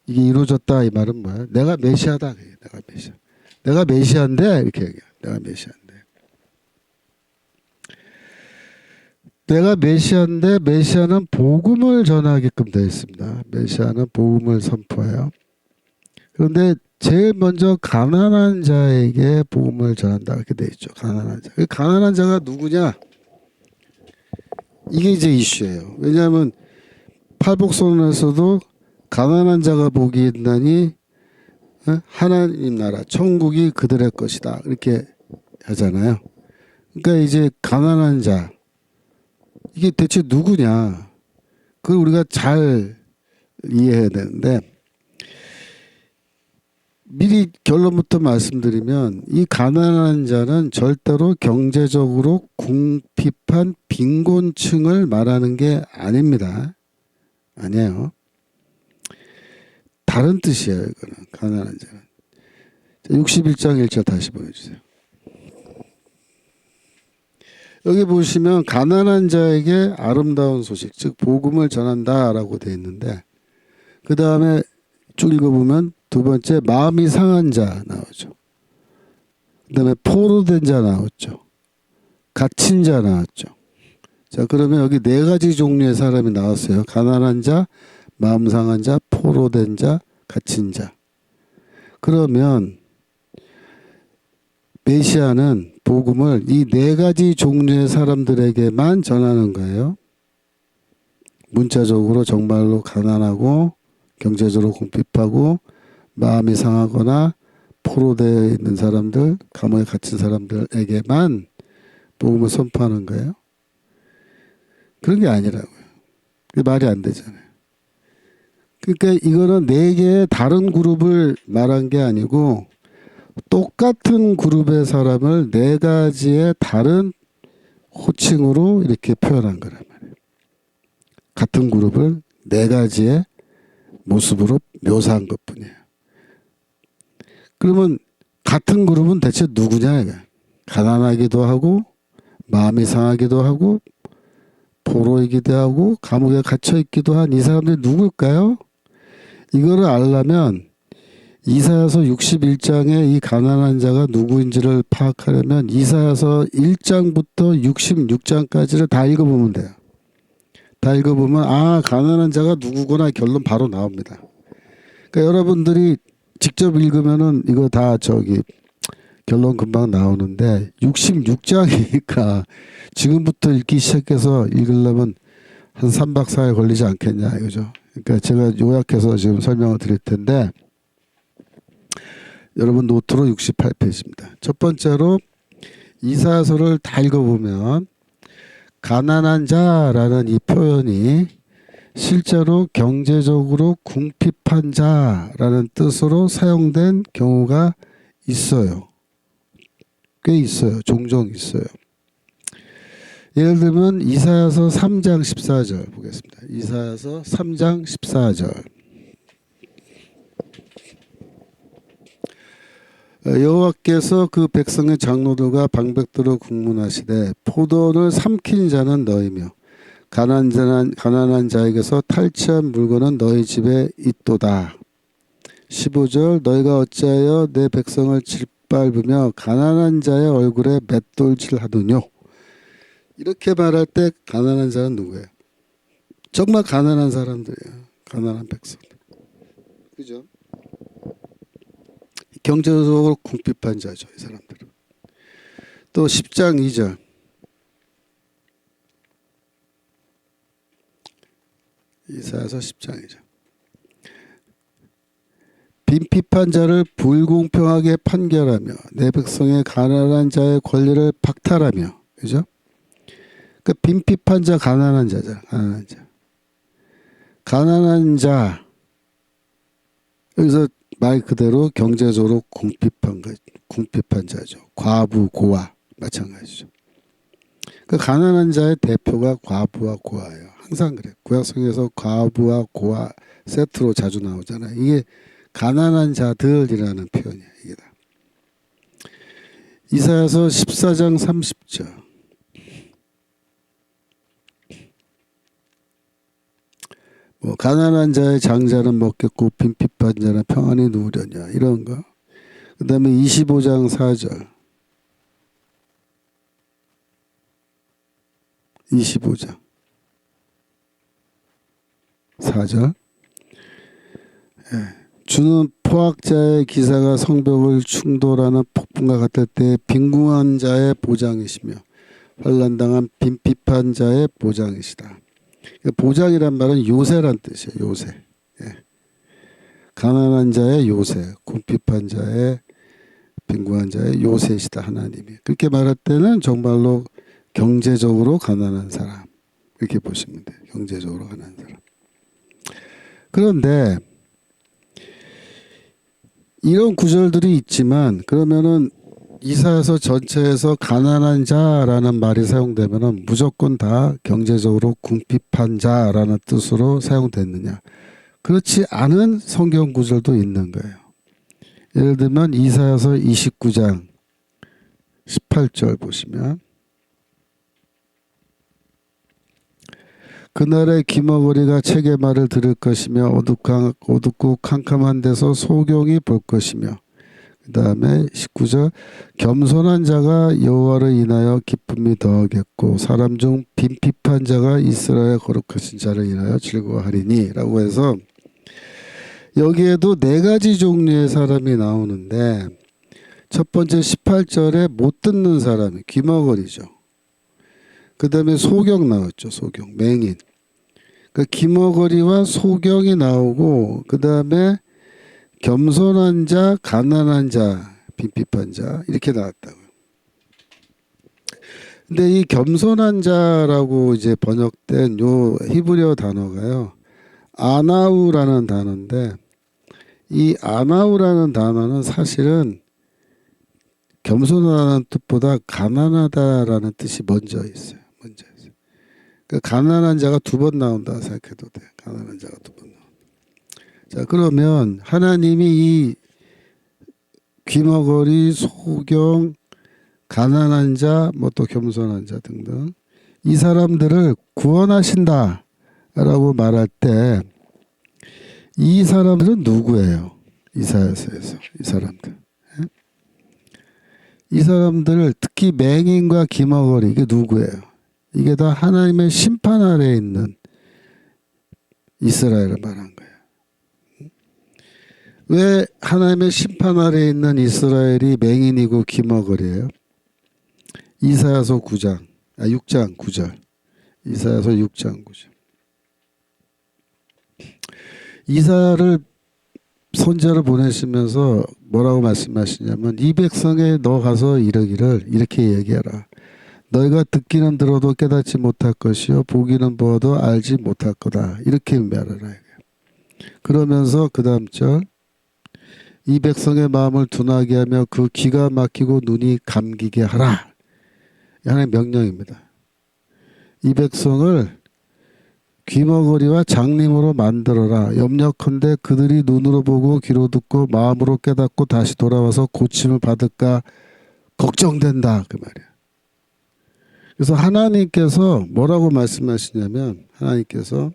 이게 이루어졌다 이 말은 뭐야? 내가 메시아다. 내가 메시아. 내가 메시아인데 이렇게 얘기해. 내가 메시아인데. 내가 메시아인데 메시아는 복음을 전하게끔 되어 있습니다. 메시아는 복음을 선포해요. 그런데 제일 먼저 가난한 자에게 복음을 전한다 이렇게 되어 있죠. 가난한 자. 그 가난한 자가 누구냐? 이게 이제 이슈예요. 왜냐하면 팔복선언에서도 가난한 자가 복이 있나니 하나님 나라 천국이 그들의 것이다 이렇게 하잖아요. 그러니까 이제 가난한 자 이게 대체 누구냐? 그걸 우리가 잘 이해해야 되는데 미리 결론부터 말씀드리면 이 가난한 자는 절대로 경제적으로 궁핍한 빈곤층을 말하는 게 아닙니다. 아니에요. 다른 뜻이에요. 이거는 가난한 자는. 61장 1절 다시 보여주세요. 여기 보시면 가난한 자에게 아름다운 소식 즉 복음을 전한다라고 되어 있는데 그 다음에 쭉 읽어보면 두 번째 마음이 상한 자 나오죠. 그 다음에 포로된 자 나왔죠. 갇힌 자 나왔죠. 자 그러면 여기 네 가지 종류의 사람이 나왔어요. 가난한 자, 마음 상한 자, 포로된 자, 갇힌 자. 그러면 메시아는 복음을 이 네 가지 종류의 사람들에게만 전하는 거예요. 문자적으로 정말로 가난하고 경제적으로 궁핍하고 마음이 상하거나 포로되어 있는 사람들, 감옥에 갇힌 사람들에게만 복음을 선포하는 거예요. 그런 게 아니라고요. 그게 말이 안 되잖아요. 그러니까 이거는 네 개의 다른 그룹을 말한 게 아니고 똑같은 그룹의 사람을 네 가지의 다른 호칭으로 이렇게 표현한 거란 말이에요. 같은 그룹을 네 가지의 모습으로 묘사한 것뿐이에요. 그러면 같은 그룹은 대체 누구냐 이거. 가난하기도 하고 마음이 상하기도 하고 포로이기도 하고 감옥에 갇혀있기도 한 이 사람들이 누굴까요? 이거를 알려면 이사야서 61장에 이 가난한 자가 누구인지를 파악하려면 이사야서 1장부터 66장까지를 다 읽어보면 돼요. 다 읽어보면 아 가난한 자가 누구구나 결론 바로 나옵니다. 그러니까 여러분들이 직접 읽으면은 이거 다 결론 금방 나오는데 66장이니까 지금부터 읽기 시작해서 읽으려면 한 3박 4일 걸리지 않겠냐 이거죠. 그러니까 제가 요약해서 지금 설명을 드릴 텐데 여러분 노트로 68페이지입니다. 첫 번째로 이사야서를 다 읽어보면 가난한 자라는 이 표현이 실제로 경제적으로 궁핍한 자라는 뜻으로 사용된 경우가 있어요. 꽤 있어요. 종종 있어요. 예를 들면 이사야서 3장 14절 보겠습니다. 이사야서 3장 14절 여호와께서 그 백성의 장로들과 방백들을 국문하시되 포도를 삼킨 자는 너희며 가난한 자에게서 탈취한 물건은 너희 집에 있도다. 15절 너희가 어찌하여 내 백성을 짓밟으며 가난한 자의 얼굴에 맷돌질하느뇨. 이렇게 말할 때 가난한 자는 누구예요? 정말 가난한 사람들이에요. 가난한 백성들. 그죠? 경제적으로 궁핍한 자죠. 이 사람들은. 또 10장 2절 이사야서 10장 2절 빈핍한 자를 불공평하게 판결하며 내 백성의 가난한 자의 권리를 박탈하며 그죠? 그 빈핍한 자 가난한 자잖아. 가난한 자 여기서 말 그대로 경제적으로 궁핍한 자죠. 과부 고아 마찬가지죠. 그 가난한 자의 대표가 과부와 고아예요. 항상 그래. 구약성에서 과부와 고아 세트로 자주 나오잖아요. 이게 가난한 자들이라는 표현이에요. 이게 다. 이사야서 14장 30절. 뭐 가난한 자의 장자는 먹겠고 빈핍한 자는 평안히 누우려냐 이런 거. 그 다음에 25장 4절. 25장 4절. 주는 포악자의 기사가 성벽을 충돌하는 폭풍과 같을 때 빈궁한 자의 보장이시며 환난당한 빈핍한 자의 보장이시다. 보장이란 말은 요새란 뜻이에요. 요새. 가난한 자의 요새, 궁핍한 자의, 빈궁한 자의 요새시다. 하나님이. 그렇게 말할 때는 정말로 경제적으로 가난한 사람, 이렇게 보시면 돼요. 경제적으로 가난한 사람. 그런데 이런 구절들이 있지만 그러면은 이사야서 전체에서 가난한 자라는 말이 사용되면은 무조건 다 경제적으로 궁핍한 자라는 뜻으로 사용됐느냐? 그렇지 않은 성경 구절도 있는 거예요. 예를 들면 이사야서 29장 18절 보시면 그날의 기머거리가 책의 말을 들을 것이며 어둡고 캄캄한 데서 소경이 볼 것이며 그 다음에 19절 겸손한 자가 여호와를 인하여 기쁨이 더하겠고 사람 중 빈핍한 자가 이스라엘 거룩하신 자를 인하여 즐거워하리니 라고 해서 여기에도 네 가지 종류의 사람이 나오는데 첫 번째 18절에 못 듣는 사람이 귀머거리죠. 그 다음에 소경 나왔죠. 소경, 맹인. 그 귀머거리와 소경이 나오고 그 다음에 겸손한 자, 가난한 자, 빈핍한 자 이렇게 나왔다고요. 근데 이 겸손한 자라고 이제 번역된 요 히브리어 단어가요. 아나우라는 단어인데 이 아나우라는 단어는 사실은 겸손하다는 뜻보다 가난하다라는 뜻이 먼저 있어요. 먼저 있어요. 그러니까 가난한 자가 두 번 나온다 생각해도 돼요. 가난한 자가 두 번 나온다. 자, 그러면 하나님이 이 귀머거리, 소경, 가난한 자, 뭐 또 겸손한 자 등등 이 사람들을 구원하신다라고 말할 때 이 사람들은 누구예요? 이사야서에서 이 사람들. 이 사람들 특히 맹인과 귀머거리 이게 누구예요? 이게 다 하나님의 심판 아래에 있는 이스라엘을 말한 거예요. 왜 하나님의 심판 아래에 있는 이스라엘이 맹인이고 귀머거리예요? 이사야서 6장 9절. 이사야서 6장 9절. 이사야를 선지자를 보내시면서 뭐라고 말씀하시냐면 이 백성에 너 가서 이르기를 이렇게 얘기해라. 너희가 듣기는 들어도 깨닫지 못할 것이요 보기는 보아도 알지 못할 거다. 이렇게 말하라. 그러면서 그 다음 절 이 백성의 마음을 둔하게 하며 그 귀가 막히고 눈이 감기게 하라. 하나의 명령입니다. 이 백성을 귀머거리와 장님으로 만들어라. 염려컨대 그들이 눈으로 보고 귀로 듣고 마음으로 깨닫고 다시 돌아와서 고침을 받을까 걱정된다. 그 말이야. 그래서 하나님께서 뭐라고 말씀하시냐면 하나님께서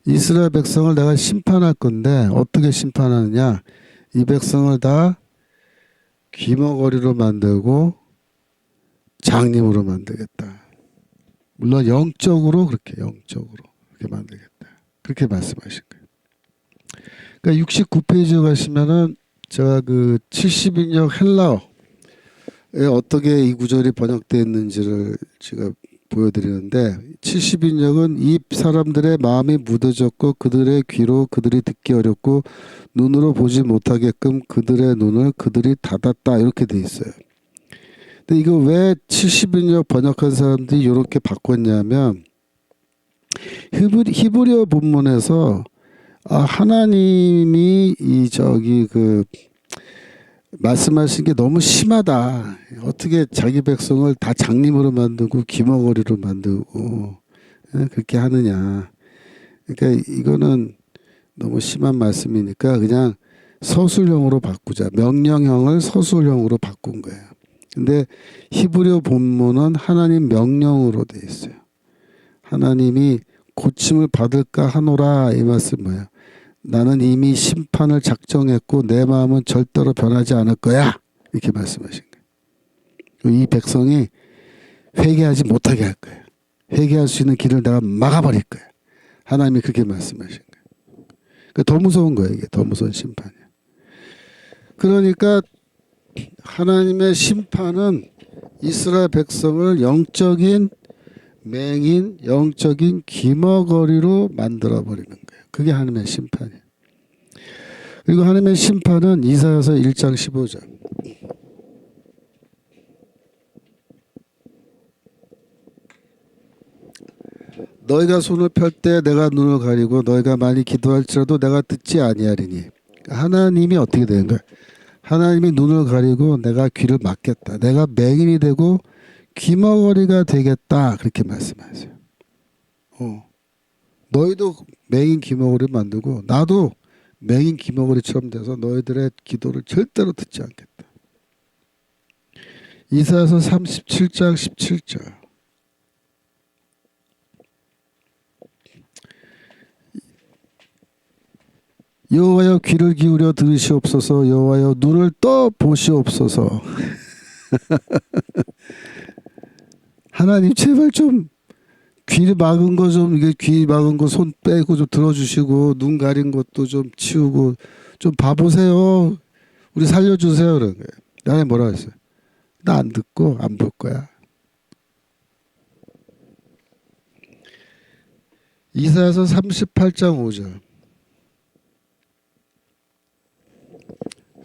이스라엘 백성을 내가 심판할 건데 어떻게 심판하느냐. 이 백성을 다 귀머거리로 만들고 장님으로 만들겠다. 물론 영적으로 그렇게 만들겠다. 그렇게 말씀하신 거예요. 그러니까 69페이지 가시면은 제가 그 70인역 헬라어에 어떻게 이 구절이 번역되어 있는지를 제가 보여드리는데 70인역은 이 사람들의 마음이 무뎌졌고 그들의 귀로 그들이 듣기 어렵고 눈으로 보지 못하게끔 그들의 눈을 그들이 닫았다 이렇게 돼 있어요. 근데 이거 왜 70인역 번역한 사람들이 이렇게 바꿨냐면 히브리어 본문에서 하나님이 말씀하신 게 너무 심하다. 어떻게 자기 백성을 다 장님으로 만들고 귀머거리로 만들고 그렇게 하느냐. 그러니까 이거는 너무 심한 말씀이니까 그냥 서술형으로 바꾸자. 명령형을 서술형으로 바꾼 거예요. 근데 히브리어 본문은 하나님 명령으로 돼 있어요. 하나님이 고침을 받을까 하노라, 이 말씀 뭐야? 나는 이미 심판을 작정했고 내 마음은 절대로 변하지 않을 거야, 이렇게 말씀하신 거예요. 이 백성이 회개하지 못하게 할 거예요. 회개할 수 있는 길을 내가 막아버릴 거예요. 하나님이 그렇게 말씀하신 거예요. 그러니까 더 무서운 거예요. 이게 더 무서운 심판이에요. 그러니까 하나님의 심판은 이스라엘 백성을 영적인 맹인, 영적인 귀머거리로 만들어버리는 거예요. 그게 하나님의 심판이에요. 그리고 하나님의 심판은 이사야서 1장 15절. 너희가 손을 펼 때 내가 눈을 가리고 너희가 많이 기도할지라도 내가 듣지 아니하리니. 하나님이 어떻게 되는 거예요? 하나님이 눈을 가리고 내가 귀를 막겠다. 내가 맹인이 되고 귀머거리가 되겠다. 그렇게 말씀하세요. 너희도 맹인 귀머거리 만들고 나도 맹인 귀머거리처럼 돼서 너희들의 기도를 절대로 듣지 않겠다. 이사야서 37장 17절. 여호와여 귀를 기울여 들으시옵소서. 여호와여 눈을 떠 보시옵소서. 하나님 제발 좀 귀 막은 거 좀, 이게 귀 막은 거 손 빼고 좀 들어주시고 눈 가린 것도 좀 치우고 좀 봐보세요. 우리 살려주세요. 그런 거예요. 나는 뭐라 했어요? 나 안 듣고 안 볼 거야. 이사야서 38장 5절.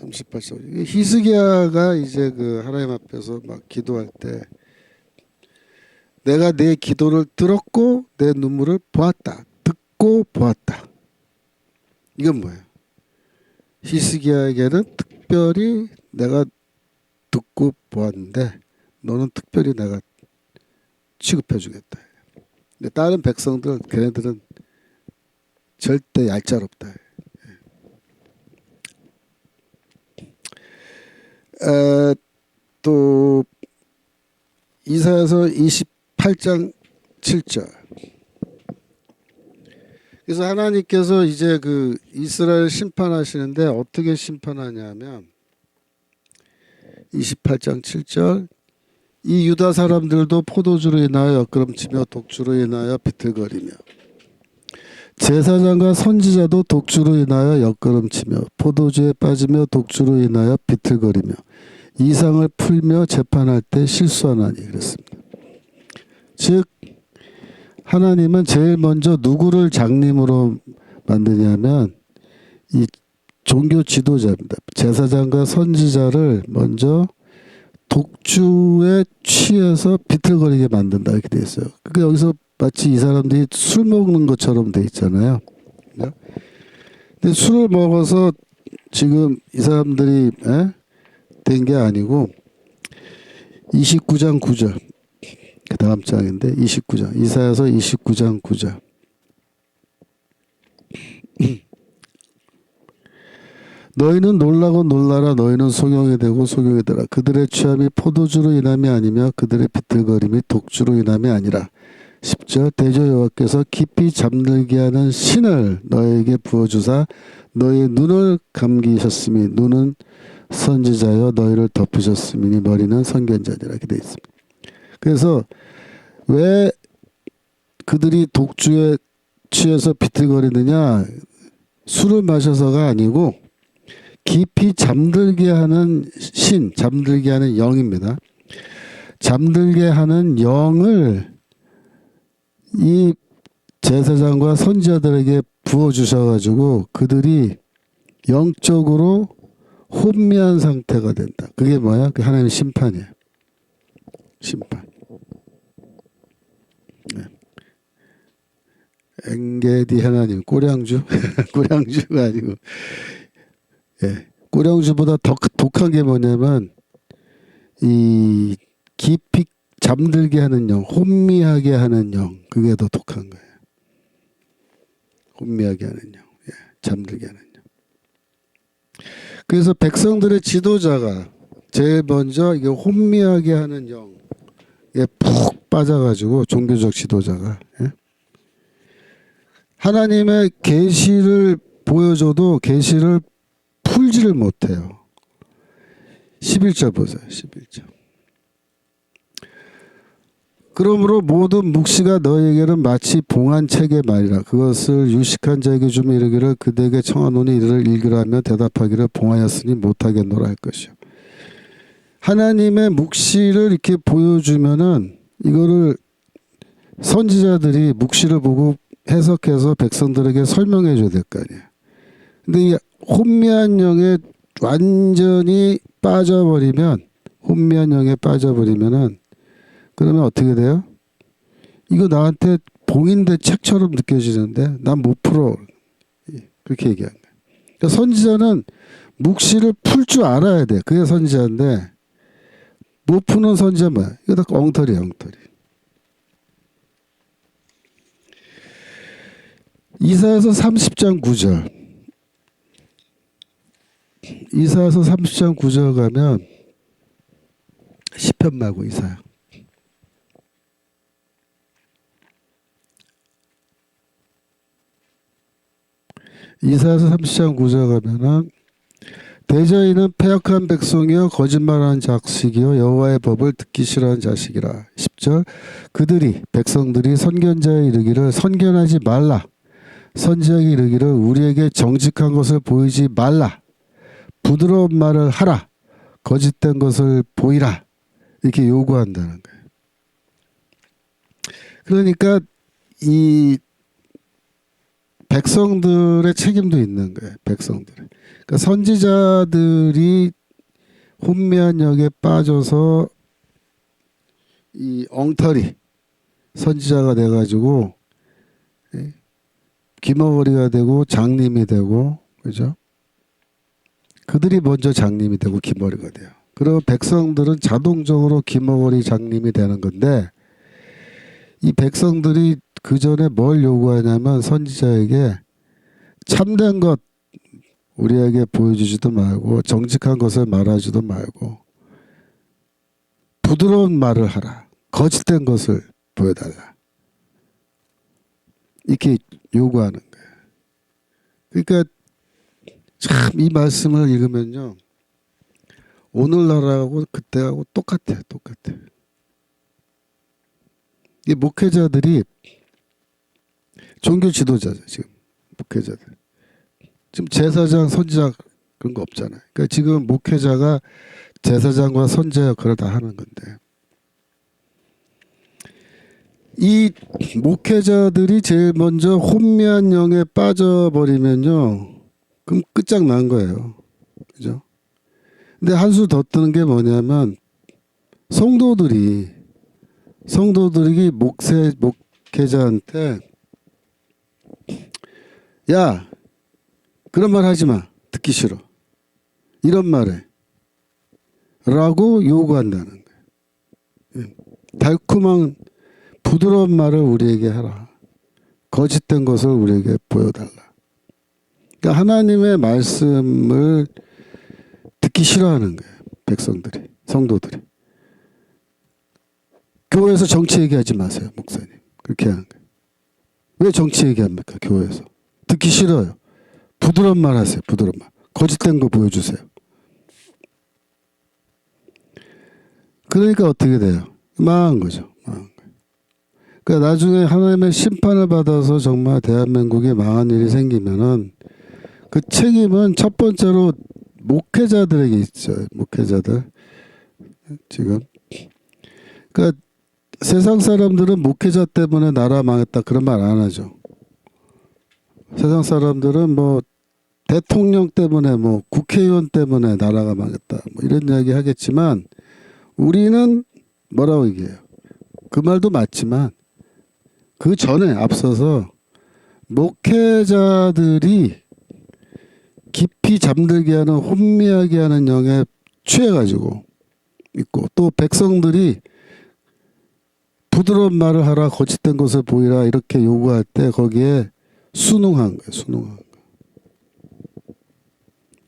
38장. 히스기야가 이제 그 하나님 앞에서 막 기도할 때 내가 내 기도를 들었고 내 눈물을 보았다. 듣고 보았다. 이건 뭐예요? 히스기야에게는 특별히 내가 듣고 보았는데 너는 특별히 내가 취급해 주겠다. 근데 다른 백성들 걔네들은 절대 얄짤없다. 또 이사야서 28장 7절. 그래서 하나님께서 이제 그 이스라엘 심판하시는데 어떻게 심판하냐면 28장 7절. 이 유다 사람들도 포도주로 인하여 엿그름치며 독주로 인하여 비틀거리며 제사장과 선지자도 독주로 인하여 엿그름치며 포도주에 빠지며 독주로 인하여 비틀거리며 이상을 풀며 재판할 때 실수하나니. 그랬습니다. 즉 하나님은 제일 먼저 누구를 장님으로 만드냐면 이 종교 지도자입니다. 제사장과 선지자를 먼저 독주에 취해서 비틀거리게 만든다, 이렇게 돼 있어요. 그러니까 여기서 마치 이 사람들이 술 먹는 것처럼 돼 있잖아요. 근데 술을 먹어서 지금 이 사람들이 된 게 아니고 29장 9절. 그 다음 장인데 29장. 이사야서 29장 9절. 너희는 놀라고 놀라라. 너희는 소경이 되고 소경이 되라. 그들의 취함이 포도주로 인함이 아니며 그들의 비틀거림이 독주로 인함이 아니라. 10절. 대저 여호와께서 깊이 잠들게 하는 신을 너희에게 부어주사 너희의 눈을 감기셨으니 눈은 선지자여 너희를 덮으셨으니 머리는 선견자니라. 이렇게 되어 있습니다. 그래서 왜 그들이 독주에 취해서 비틀거리느냐? 술을 마셔서가 아니고 깊이 잠들게 하는 신, 잠들게 하는 영입니다. 잠들게 하는 영을 이 제사장과 선지자들에게 부어주셔가지고 그들이 영적으로 혼미한 상태가 된다. 그게 뭐야? 그 하나님의 심판이에요. 심판. 네. 엔게디 하나님, 꼬량주? 꼬량주가 아니고, 예. 꾸령주보다 더 독한 게 뭐냐면 이 깊이 잠들게 하는 영, 혼미하게 하는 영, 그게 더 독한 거예요. 혼미하게 하는 영, 예, 잠들게 하는 영. 그래서 백성들의 지도자가 제일 먼저 이게 혼미하게 하는 영에 푹 빠져가지고 종교적 지도자가, 예? 하나님의 계시를 보여줘도 계시를 풀지를 못해요. 11절 보세요. 11절. 그러므로 모든 묵시가 너희에게는 마치 봉한 책의 말이라. 그것을 유식한 자에게 주며 이르기를 그대에게 청하노니 이를 읽으라 하며 대답하기를 봉하였으니 못하겠노라 할 것이요. 하나님의 묵시를 이렇게 보여주면은 이거를 선지자들이 묵시를 보고 해석해서 백성들에게 설명해 줘야 될 거 아니에요. 근데 이 혼미한 영에 완전히 빠져버리면, 혼미한 영에 빠져버리면은 그러면 어떻게 돼요? 이거 나한테 봉인된 책처럼 느껴지는데 난 못 풀어. 그렇게 얘기한 거예요. 그러니까 선지자는 묵시를 풀 줄 알아야 돼. 그게 선지자인데 못 푸는 선지자 뭐야? 이거 다 엉터리야, 엉터리. 이사야서 30장 9절. 이사야서 30장 9절 가면 시편 말고 이사야. 이사야서 30장 9절 가면은 대저인은 패역한 백성이여 거짓말하는 자식이여 여호와의 법을 듣기 싫어하는 자식이라. 10절 그들이 백성들이 선견자에 이르기를 선견하지 말라. 선지자에게 이르기를 우리에게 정직한 것을 보이지 말라. 부드러운 말을 하라. 거짓된 것을 보이라. 이렇게 요구한다는 거예요. 그러니까 이 백성들의 책임도 있는 거예요. 백성들. 그러니까 선지자들이 혼미한 영에 빠져서 이 엉터리 선지자가 돼가지고 기머거리가 되고 장님이 되고, 그죠? 그들이 먼저 장님이 되고 기머리가 돼요. 그럼 백성들은 자동적으로 기머거리 장님이 되는 건데 이 백성들이 그 전에 뭘 요구하냐면 선지자에게 참된 것 우리에게 보여주지도 말고 정직한 것을 말하지도 말고 부드러운 말을 하라. 거짓된 것을 보여달라. 이렇게 요구하는 거예요. 그러니까 참 이 말씀을 읽으면요. 오늘날하고 그때하고 똑같아요. 똑같아요. 이 목회자들이 종교 지도자죠. 지금 목회자들. 지금 제사장, 선지자 그런 거 없잖아요. 그러니까 지금 목회자가 제사장과 선지자 역할을 다 하는 건데 이 목회자들이 제일 먼저 혼미한 영에 빠져버리면요. 그럼 끝장난 거예요. 그죠? 근데 한 수 더 뜨는 게 뭐냐면 성도들이 목회자한테 야 그런 말 하지 마. 듣기 싫어. 이런 말해. 라고 요구한다는 거예요. 달콤한 부드러운 말을 우리에게 하라. 거짓된 것을 우리에게 보여달라. 그러니까 하나님의 말씀을 듣기 싫어하는 거예요. 백성들이, 성도들이. 교회에서 정치 얘기하지 마세요, 목사님. 그렇게 하는 거예요. 왜 정치 얘기합니까, 교회에서? 듣기 싫어요. 부드러운 말 하세요, 부드러운 말. 거짓된 거 보여주세요. 그러니까 어떻게 돼요? 망한 거죠. 망한 거예요. 그러니까 나중에 하나님의 심판을 받아서 정말 대한민국에 망한 일이 생기면은 그 책임은 첫 번째로 목회자들에게 있어요. 목회자들. 지금. 그러니까 세상 사람들은 목회자 때문에 나라 망했다 그런 말 안 하죠. 세상 사람들은 뭐 대통령 때문에 뭐 국회의원 때문에 나라가 망했다 뭐 이런 이야기 하겠지만 우리는 뭐라고 얘기해요. 그 말도 맞지만 그 전에 앞서서 목회자들이 깊이 잠들게 하는 혼미하게 하는 영에 취해가지고 있고, 또 백성들이 부드러운 말을 하라, 거짓된 것을 보이라 이렇게 요구할 때 거기에 순응한 거예요. 순응한 거.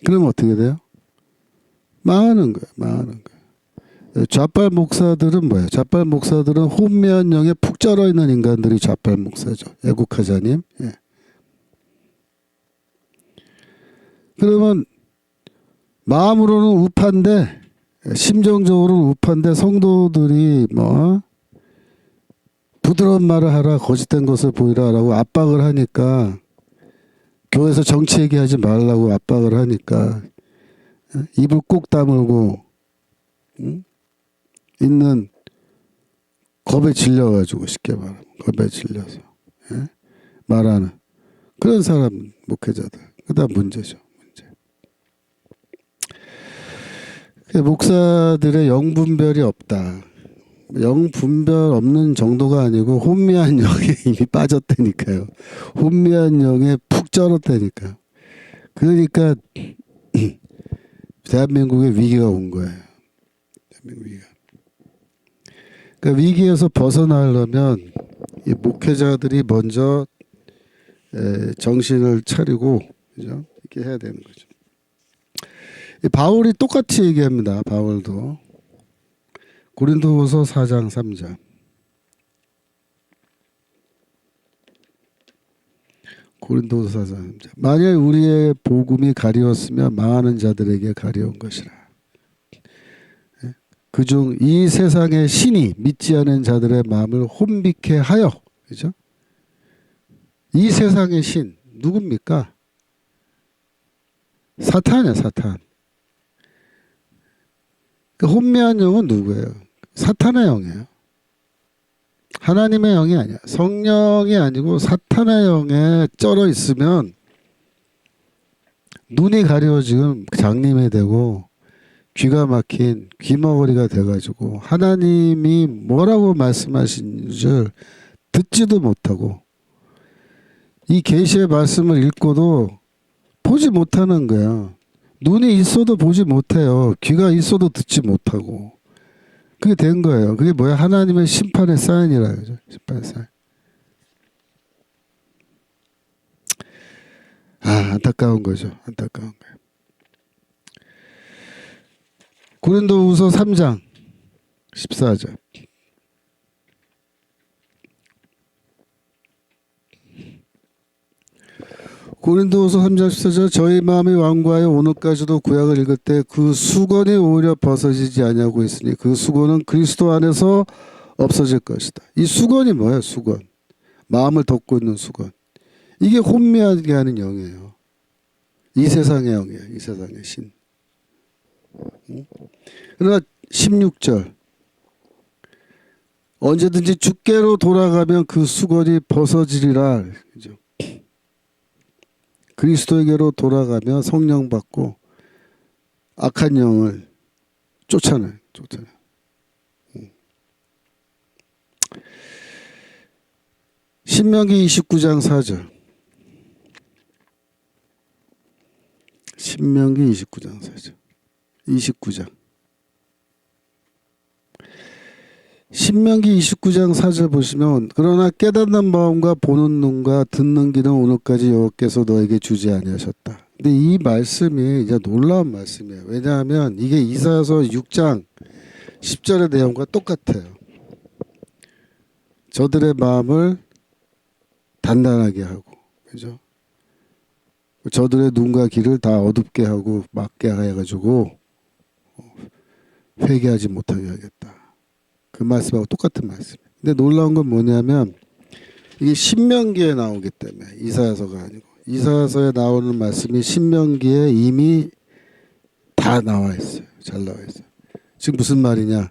그러면 어떻게 돼요? 망하는 거예요. 망하는 거예요. 좌빨 목사들은 뭐예요? 좌빨 목사들은 혼미한 영에 푹 쩔어 있는 인간들이 좌빨 목사죠. 애국하자님. 예. 그러면 마음으로는 우파인데, 심정적으로는 우파인데, 성도들이 뭐 부드러운 말을 하라, 거짓된 것을 보이라라고 압박을 하니까, 교회에서 정치 얘기하지 말라고 압박을 하니까 입을 꼭 다물고 있는, 겁에 질려가지고, 쉽게 말하면 겁에 질려서 말하는 그런 사람, 목회자들. 그다음 문제죠. 목사들의 영분별이 없다. 영분별 없는 정도가 아니고 혼미한 영에 이미 빠졌다니까요. 혼미한 영에 푹 쩔었다니까. 그러니까 대한민국에 위기가 온 거예요. 대한민국 위기가. 그러니까 위기에서 벗어나려면 이 목회자들이 먼저 정신을 차리고, 그죠? 이렇게 해야 되는 거죠. 바울이 똑같이 얘기합니다. 바울도 고린도후서 4장 3절. 고린도후서 4장 3절. 만일 우리의 복음이 가리웠으면 망하는 자들에게 가려운 것이라. 그중 이 세상의 신이 믿지 않은 자들의 마음을 혼미케 하여, 그죠? 이 세상의 신 누굽니까? 사탄이야, 사탄. 그 혼미한 영은 누구예요? 사탄의 영이에요. 하나님의 영이 아니야. 성령이 아니고 사탄의 영에 쩔어 있으면 눈이 가려지금 장님이 되고 귀가 막힌 귀머거리가 돼가지고 하나님이 뭐라고 말씀하신 줄 듣지도 못하고, 이 계시의 말씀을 읽고도 보지 못하는 거야. 눈이 있어도 보지 못해요. 귀가 있어도 듣지 못하고. 그게 된 거예요. 그게 뭐야? 하나님의 심판의 사인이라 그러죠. 심판의 사인. 안타까운 거죠. 안타까운 거예요. 고린도후서 3장 14절. 고린도후서 3장 14절. 저희 마음이 완고하여 오늘까지도 구약을 읽을 때 그 수건이 오히려 벗어지지 아니하고 있으니 그 수건은 그리스도 안에서 없어질 것이다. 이 수건이 뭐예요? 수건. 마음을 덮고 있는 수건. 이게 혼미하게 하는 영이에요. 이 세상의 영이에요. 이 세상의 신. 그러나 16절. 언제든지 주께로 돌아가면 그 수건이 벗어지리라. 그죠? 그리스도에게로 돌아가며 성령 받고 악한 영을 쫓아내요. 신명기 29장 4절. 신명기 29장 4절. 29장. 신명기 29장 4절 보시면, 그러나 깨닫는 마음과 보는 눈과 듣는 귀는 오늘까지 여호와께서 너에게 주지 아니하셨다. 근데 이 말씀이 이제 놀라운 말씀이에요. 왜냐하면 이게 이사야서 6장 10절의 내용과 똑같아요. 저들의 마음을 단단하게 하고, 그죠? 저들의 눈과 귀를 다 어둡게 하고 막게 해가지고 회개하지 못하게 하겠다. 그 말씀하고 똑같은 말씀. 근데 놀라운 건 뭐냐면 이게 신명기에 나오기 때문에, 이사야서가 아니고, 이사야서에 나오는 말씀이 신명기에 이미 다 나와 있어요. 잘 나와 있어요. 지금 무슨 말이냐?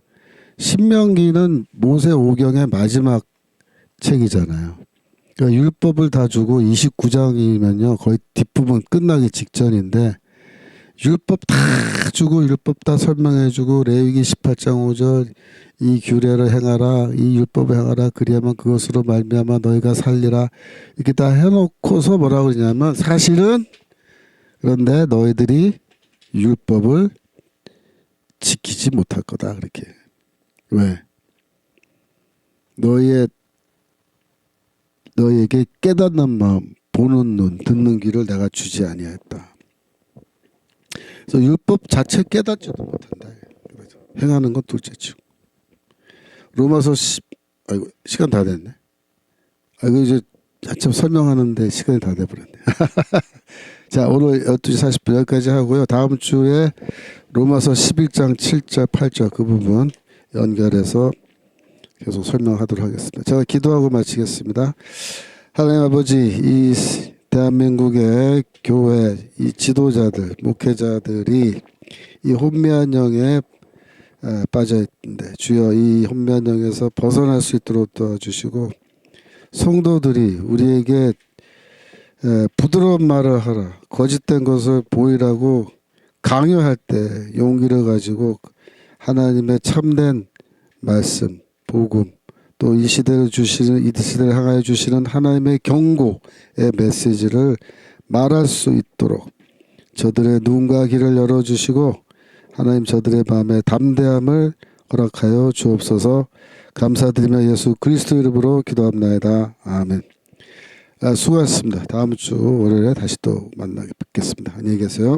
신명기는 모세 오경의 마지막 책이잖아요. 그러니까 율법을 다 주고 29장이면요 거의 뒷부분 끝나기 직전인데, 율법 다 주고 율법 다 설명해주고, 레위기 18장 5절 이 규례를 행하라, 이 율법을 행하라, 그리하면 그것으로 말미암아 너희가 살리라, 이렇게 다 해놓고서 뭐라고 그러냐면, 사실은 그런데 너희들이 율법을 지키지 못할 거다. 그렇게. 왜? 너희에게 깨닫는 마음, 보는 눈, 듣는 귀를 내가 주지 아니하였다. 그래서 율법 자체 깨닫지도 못한다. 행하는 건 둘째치고. 로마서 10, 아이고 시간 다 됐네. 아이고 이제 한참 설명하는데 시간이 다 돼버렸네. 자, 오늘 12시 40분 여기까지 하고요. 다음 주에 로마서 11장 7절 8절 그 부분 연결해서 계속 설명하도록 하겠습니다. 제가 기도하고 마치겠습니다. 하나님 아버지, 이 대한민국의 교회 이 지도자들, 목회자들이 이 혼미한 영에 빠져 있는데 주여 이 혼미한 영에서 벗어날 수 있도록 도와주시고, 성도들이 우리에게 부드러운 말을 하라, 거짓된 것을 보이라고 강요할 때 용기를 가지고 하나님의 참된 말씀, 복음, 또 이 시대를 향하여 주시는 하나님의 경고의 메시지를 말할 수 있도록 저들의 눈과 귀를 열어주시고 하나님 저들의 마음에 담대함을 허락하여 주옵소서. 감사드리며 예수 그리스도 이름으로 기도합나이다. 아멘. 수고하셨습니다. 다음 주 월요일에 다시 또 만나게 뵙겠습니다. 안녕히 계세요.